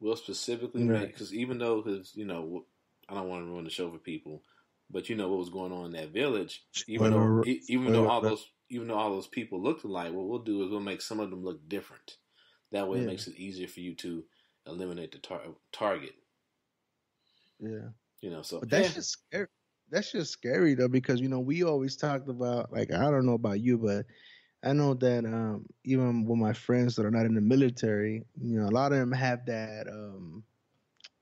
We'll specifically make, because even though, I don't want to ruin the show for people, but what was going on in that village, even though all those people looked alike, what we'll do is we'll make some of them look different. That way, it makes it easier for you to eliminate the target. Yeah. So but that's just scary. That's just scary though, because we always talked about, like, I don't know about you, but I know that even with my friends that are not in the military, a lot of them have that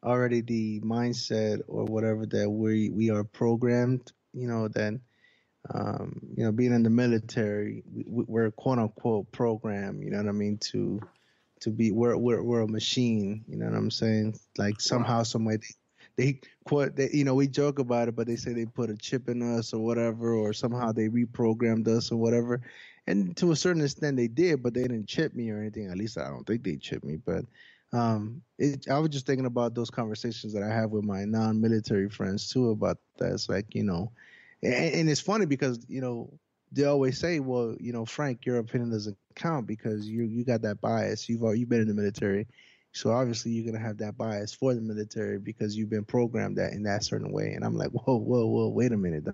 already the mindset or whatever that we are programmed. That being in the military, we're quote unquote programmed. You know what I mean? To be we're a machine. You know what I'm saying? Like somehow, some way they we joke about it, but they say they put a chip in us or whatever, or somehow they reprogrammed us or whatever. And to a certain extent they did, but they didn't chip me or anything. At least I don't think they chipped me. But I was just thinking about those conversations that I have with my non-military friends too about that. It's like, and it's funny because, they always say, well, Frank, your opinion doesn't count because you got that bias. You've been in the military. So obviously you're going to have that bias for the military because you've been programmed that in that certain way. And I'm like, whoa, wait a minute.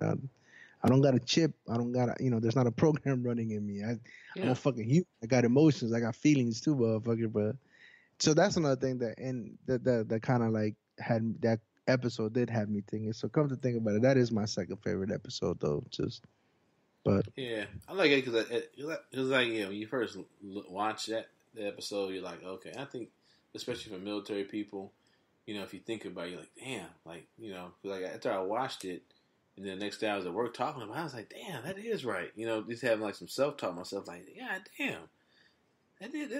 I don't got a chip. I don't got there's not a program running in me. I'm a fucking human. I got emotions. I got feelings too, motherfucker. But so that's another thing that kind of like had that episode did have me thinking. So come to think about it, that is my second favorite episode though. But yeah, I like it because it was like, when you first watch the episode, you're like, okay, I think, especially for military people, if you think about it, you're like, damn, like, like after I watched it, and then the next day I was at work talking about it, I was like, damn, that is right. Just having like some self-talk myself, like, yeah, damn.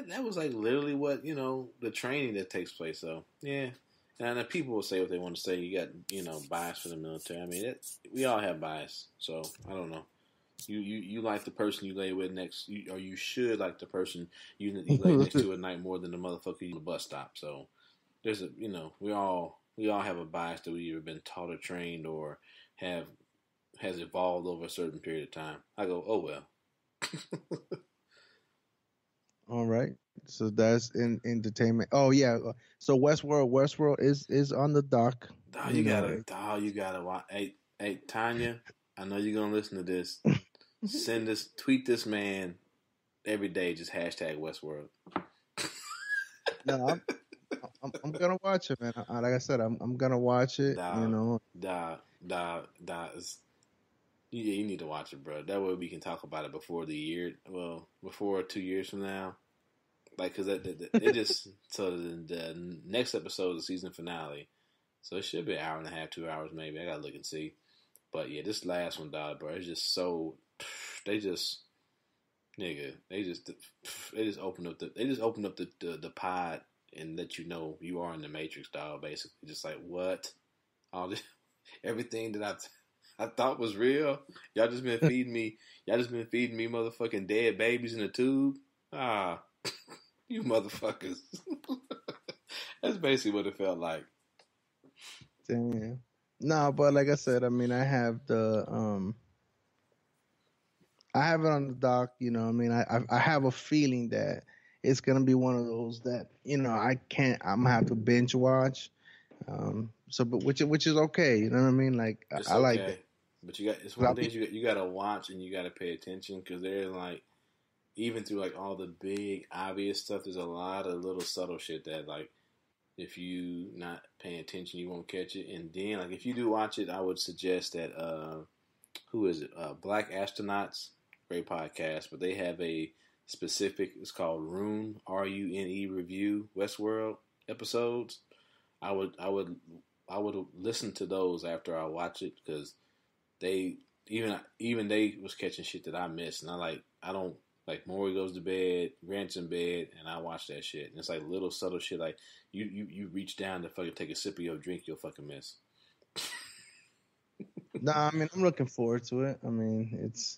That was like literally what, the training that takes place. So, yeah. And then people will say what they want to say. You got, bias for the military. I mean, we all have bias. So, I don't know. You like the person you lay with next, or you should like the person you lay next to at night more than the motherfucker on the bus stop. So there's we all have a bias that we've either been taught or trained or has evolved over a certain period of time. I go, oh well. All right, so that's in entertainment. Oh yeah, so Westworld is on the dock. You gotta watch. Hey, Tanya, I know you're gonna listen to this. Tweet this man every day. Just hashtag Westworld. No, I'm gonna watch it, man. Like I said, I'm gonna watch it. You need to watch it, bro. That way we can talk about it before the year. Well, before 2 years from now. Like, cause it just so the next episode is the season finale, so it should be an hour and a half, 2 hours maybe. I gotta look and see. But yeah, this last one, dog, bro, it's just so they just open up the pod and let you know you are in the Matrix, dog. Basically, just like what all this, everything that I thought was real. Y'all just been feeding me. Y'all just been feeding me motherfucking dead babies in a tube. You motherfuckers. That's basically what it felt like. Damn. No, but like I said, I mean, I have I have it on the dock. I mean, I have a feeling that it's gonna be one of those that I'm gonna have to binge watch. But which is okay. You know what I mean? Like it's I like it. But it's one of the things you gotta watch and you gotta pay attention because there's like, even through like all the big obvious stuff, there's a lot of little subtle shit that like, if you not paying attention, you won't catch it. And then, like, if you do watch it, I would suggest that who is it? Black Astronauts, great podcast, but they have a specific. It's called Rune, RUNE review Westworld episodes. I would listen to those after I watch it because they even they was catching shit that I missed, and I don't. Like, Maury goes to bed, Grant's in bed, and I watch that shit. And it's like little subtle shit, like you reach down to fucking take a sip of your drink, you'll fucking miss. Nah, I mean, I'm looking forward to it. I mean, it's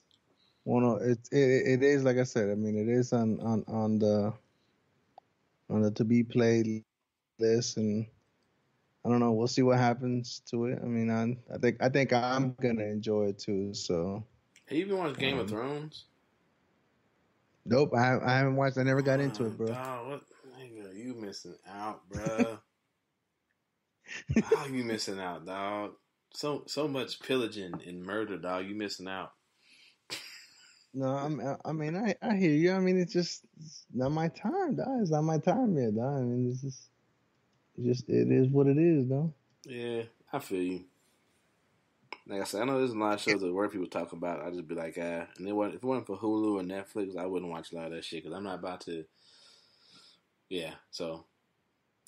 it is like I said. I mean, it is on the to be played list, and I don't don't know. We'll see what happens to it. I mean, I think I'm gonna enjoy it too. So. Have you even watched Game of Thrones? Nope, I haven't watched. I never got into it, bro. Dog, what nigga? You missing out, bro? How you missing out, dog? So much pillaging and murder, dog. You missing out. No, I mean, I hear you. I mean, it's not my time, dog. It's not my time yet, dog. I mean, it is what it is, though. Yeah, I feel you. Like I said, I know there's a lot of shows that work people talk about. I just be like, and if it wasn't for Hulu or Netflix, I wouldn't watch a lot of that shit because I'm not about to. Yeah, so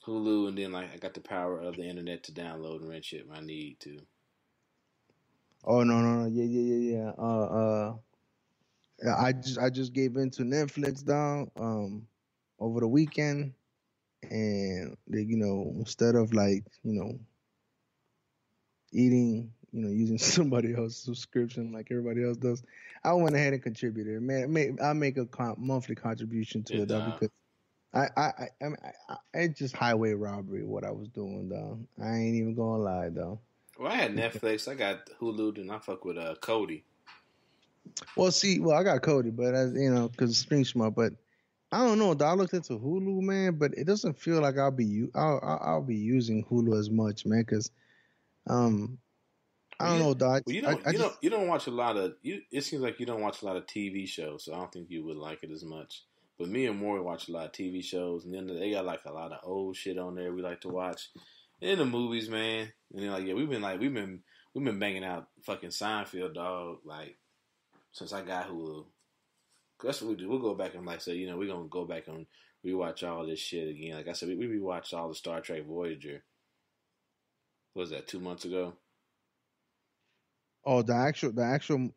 Hulu, and then like I got the power of the internet to download and rent shit when I need to. Oh no, yeah. I just gave in to Netflix, dog. Over the weekend, and instead of eating, using somebody else's subscription like everybody else does, I went ahead and contributed. I make a monthly contribution to it, though, because it's just highway robbery what I was doing, though. I ain't even gonna lie, though. Well, I had Netflix. I got Hulu, and I fuck with Cody. Well, I got Cody, but because it's Stream Smart, but I don't know. I looked into Hulu, man, but it doesn't feel like I'll be using Hulu as much, man, because I don't know, dog. Well, you don't watch a lot of. It seems like you don't watch a lot of TV shows, so I don't think you would like it as much. But me and Maury watch a lot of TV shows, and then they got like a lot of old shit on there we like to watch. And the movies, man. And then we've been banging out fucking Seinfeld, dog. Like since I got Hulu. That's what we do. We'll go back and we're gonna go back and rewatch all this shit again. Like I said, we rewatched all the Star Trek Voyager. What was that, 2 months ago? Oh, the actual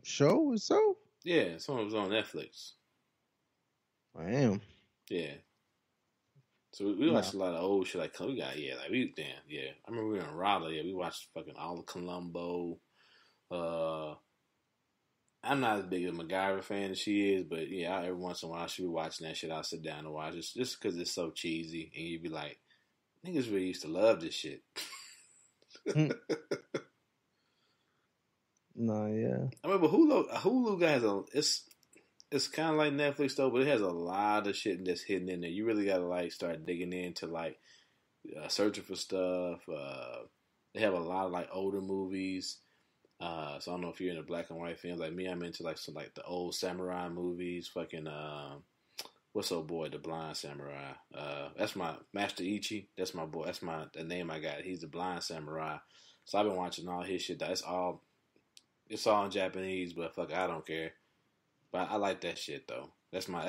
show itself? Yeah, some of it was on Netflix. I am. Yeah. So we watched a lot of old shit. I remember we were in Raleigh. Yeah, we watched fucking all of Columbo. I'm not as big a MacGyver fan as she is, but yeah, every once in a while she be watching that shit. I'll sit down and watch it just because it's so cheesy, and you'd be like, niggas really used to love this shit. No, yeah. I remember Hulu guys. It's kind of like Netflix though, but it has a lot of shit that's hidden in there. You really gotta start digging into searching for stuff. They have a lot of older movies. So I don't know if you're into black and white films like me. I'm into some the old samurai movies. Fucking what's old boy, the blind samurai? That's my Master Ichi. That's my boy. That's the name I got. He's the blind samurai. So I've been watching all his shit. It's all in Japanese, but fuck, I don't care. But I like that shit though. That's my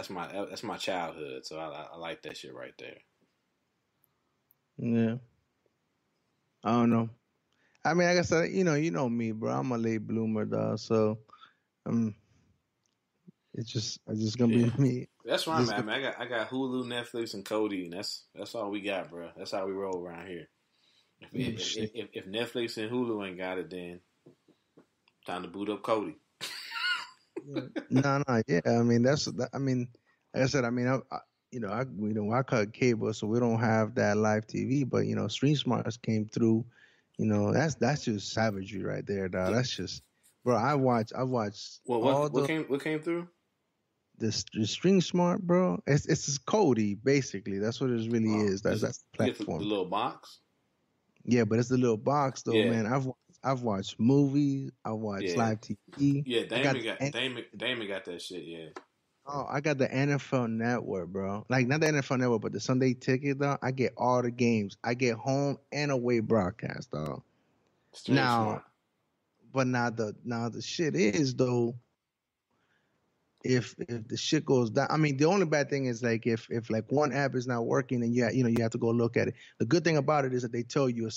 childhood. So I like that shit right there. Yeah. I don't know. I mean, like I said, you know me, bro. I'm a late bloomer, dog. So, it's just gonna be me. That's where I'm at, man. I got Hulu, Netflix, and Kodi, and that's all we got, bro. That's how we roll around here. If Netflix and Hulu ain't got it, then time to boot up Kodi. No, yeah. I mean, like I said, I cut cable, so we don't have that live TV. But Stream Smarts came through. That's just savagery right there, dog. That's just, bro. I watched. What came through? The Stream Smart, bro. It's Kodi, basically. That's what it really is. That's the platform. The little box. Yeah, but it's the little box though, man. I've watched movies. I watched live TV. Yeah, Damon got that shit. Yeah. Oh, I got the NFL Network, bro. Like not the NFL Network, but the Sunday Ticket, though. I get all the games. I get home and away broadcast, dog. Now the shit is though. If the shit goes down, I mean, the only bad thing is if one app is not working and you have to go look at it. The good thing about it is that they tell you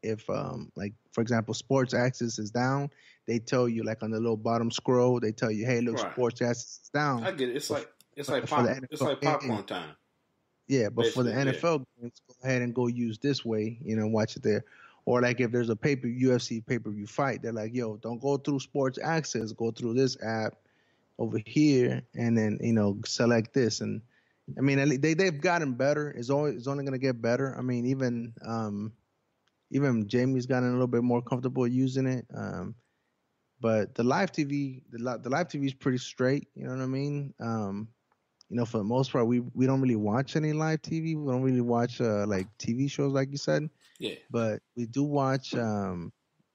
if for example Sports Access is down, they tell you on the little bottom scroll, they tell you, hey, look, right. Sports Access is down. I get it. It's like popcorn time. Yeah, but for the NFL games, go ahead and go use this way. Watch it there. Or if there's a UFC pay-per-view fight, they're like, yo, don't go through Sports Access, go through this app over here, and then select this. And I mean, they've gotten better. It's only going to get better. I mean, even even Jamie's gotten a little bit more comfortable using it. But the live TV, the live TV is pretty straight. You know what I mean? For the most part, we don't really watch any live TV. We don't really watch like TV shows, like you said. Yeah. But we do watch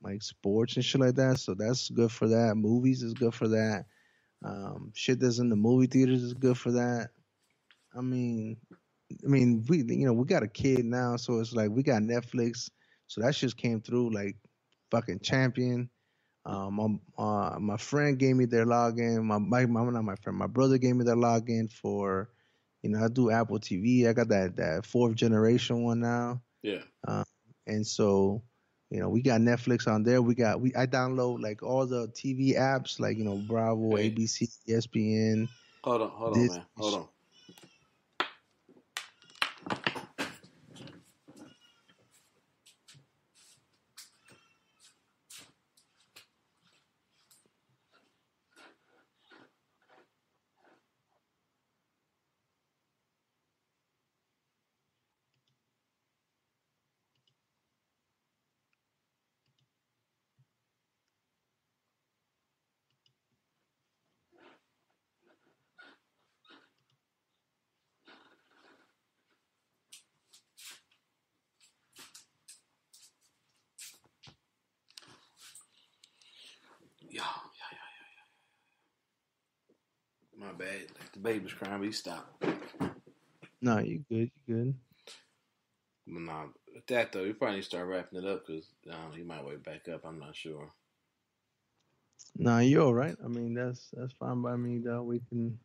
like sports and shit like that. So that's good for that. Movies is good for that. Shit that's in the movie theaters is good for that. I mean, we got a kid now, so it's like we got Netflix, so that just came through like fucking champion. My friend gave me their login. Not my friend, my brother gave me their login for, I do Apple TV. I got that fourth generation one now. Yeah. And so, we got Netflix on there. I download like all the TV apps, like Bravo, ABC, ESPN. Hold on, man. Hold on. Yeah. My bad. Like the baby's crying, but he stopped. No, you good. But nah, with that though, we probably need to start wrapping it up because he might wake back up. I'm not sure. No, you're all right. I mean, that's fine by me, though. We can.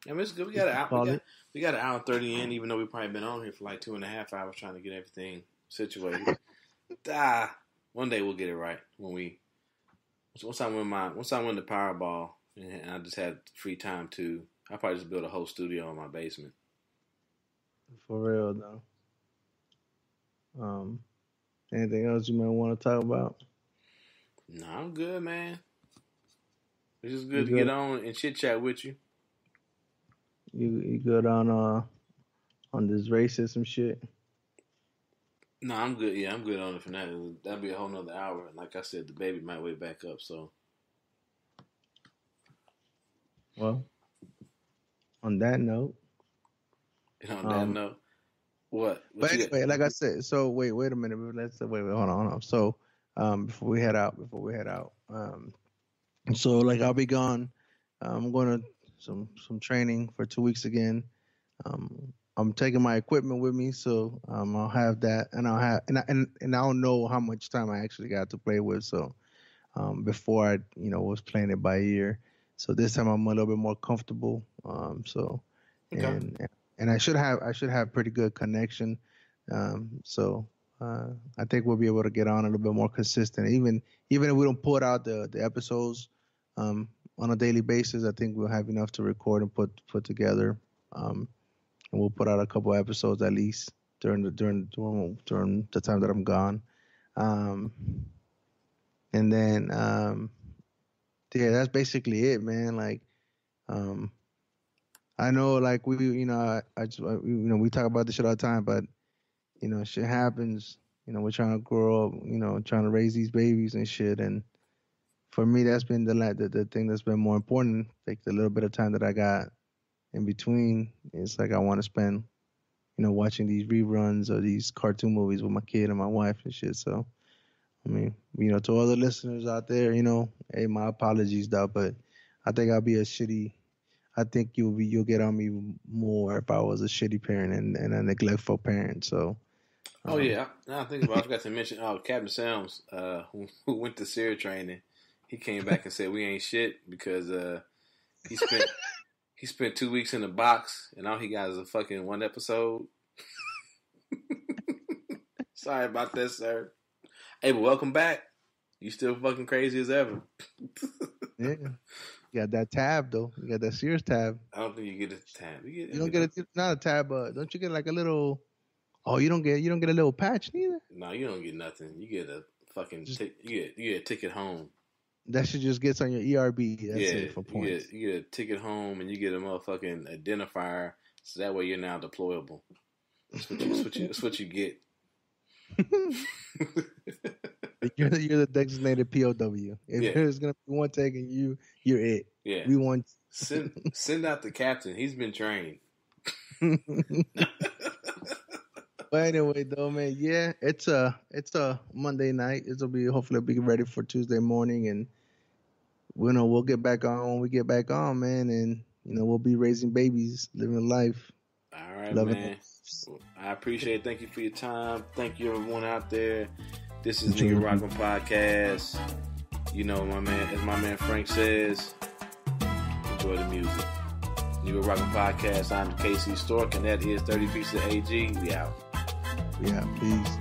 I mean, it's good. We got an hour and 30 in, even though we've probably been on here for like 2.5 hours trying to get everything situated. One day we'll get it right once I win the Powerball and I just had free time to. I'll probably just build a whole studio in my basement. For real, though. Anything else you might want to talk about? No, I'm good, man. It's just good to get on and chit chat with you. You good on this racism shit? No, I'm good. Yeah, I'm good on it for now. That'll be a whole nother hour. And like I said, the baby might wake back up. So, well, on that note. What? But anyway, like I said, so wait a minute. Wait, hold on. So, before we head out, so like I'll be gone. I'm going to some training for 2 weeks again. I'm taking my equipment with me, so I'll have that, and I'll know how much time I actually got to play with. So, before I was playing it by ear, so this time I'm a little bit more comfortable. Okay. And I should have pretty good connection. So I think we'll be able to get on a little bit more consistent. Even if we don't put out the episodes on a daily basis, I think we'll have enough to record and put together. And we'll put out a couple episodes at least during the time that I'm gone. And then that's basically it, man. Like I know, like we talk about this shit all the time, but shit happens. We're trying to grow up, trying to raise these babies and shit. And for me, that's been the thing that's been more important. Like the little bit of time that I got in between, it's like I want to spend, watching these reruns or these cartoon movies with my kid and my wife and shit. So, I mean, to all the listeners out there, hey, my apologies, though, but I think I'll be I think you'll get on me more if I was a shitty parent and a neglectful parent. So. Oh yeah, now I think about. I forgot to mention. Captain Selms, who went to SEER training, he came back and said we ain't shit because he spent 2 weeks in the box and all he got is a fucking one episode. Sorry about that, sir. Hey, but welcome back. You still fucking crazy as ever. Yeah. You got that tab though. You got that Sears tab. I don't think you get a tab. You don't get not a tab, but don't you get like a little? Oh, you don't get a little patch neither. No, you don't get nothing. You get a fucking you get a ticket home. That shit just gets on your ERB. That's it for points. You get a ticket home and you get a motherfucking identifier, so that way you're now deployable. That's what you get. You're the designated POW. If there's gonna be one taking you, you're it. Yeah. We want send out the captain. He's been trained. But anyway, though, man, yeah, it's a Monday night. Hopefully be ready for Tuesday morning, and we'll get back on when we get back on, man, and we'll be raising babies, living life. All right, man. I appreciate it. Thank you for your time. Thank you, everyone out there. This is Nigga Rockin' Podcast. My man, as my man Frank says, enjoy the music. Nigga Rockin' Podcast. I'm KC Stork, and that is 30 Pieces of AG. We out. Yeah, peace.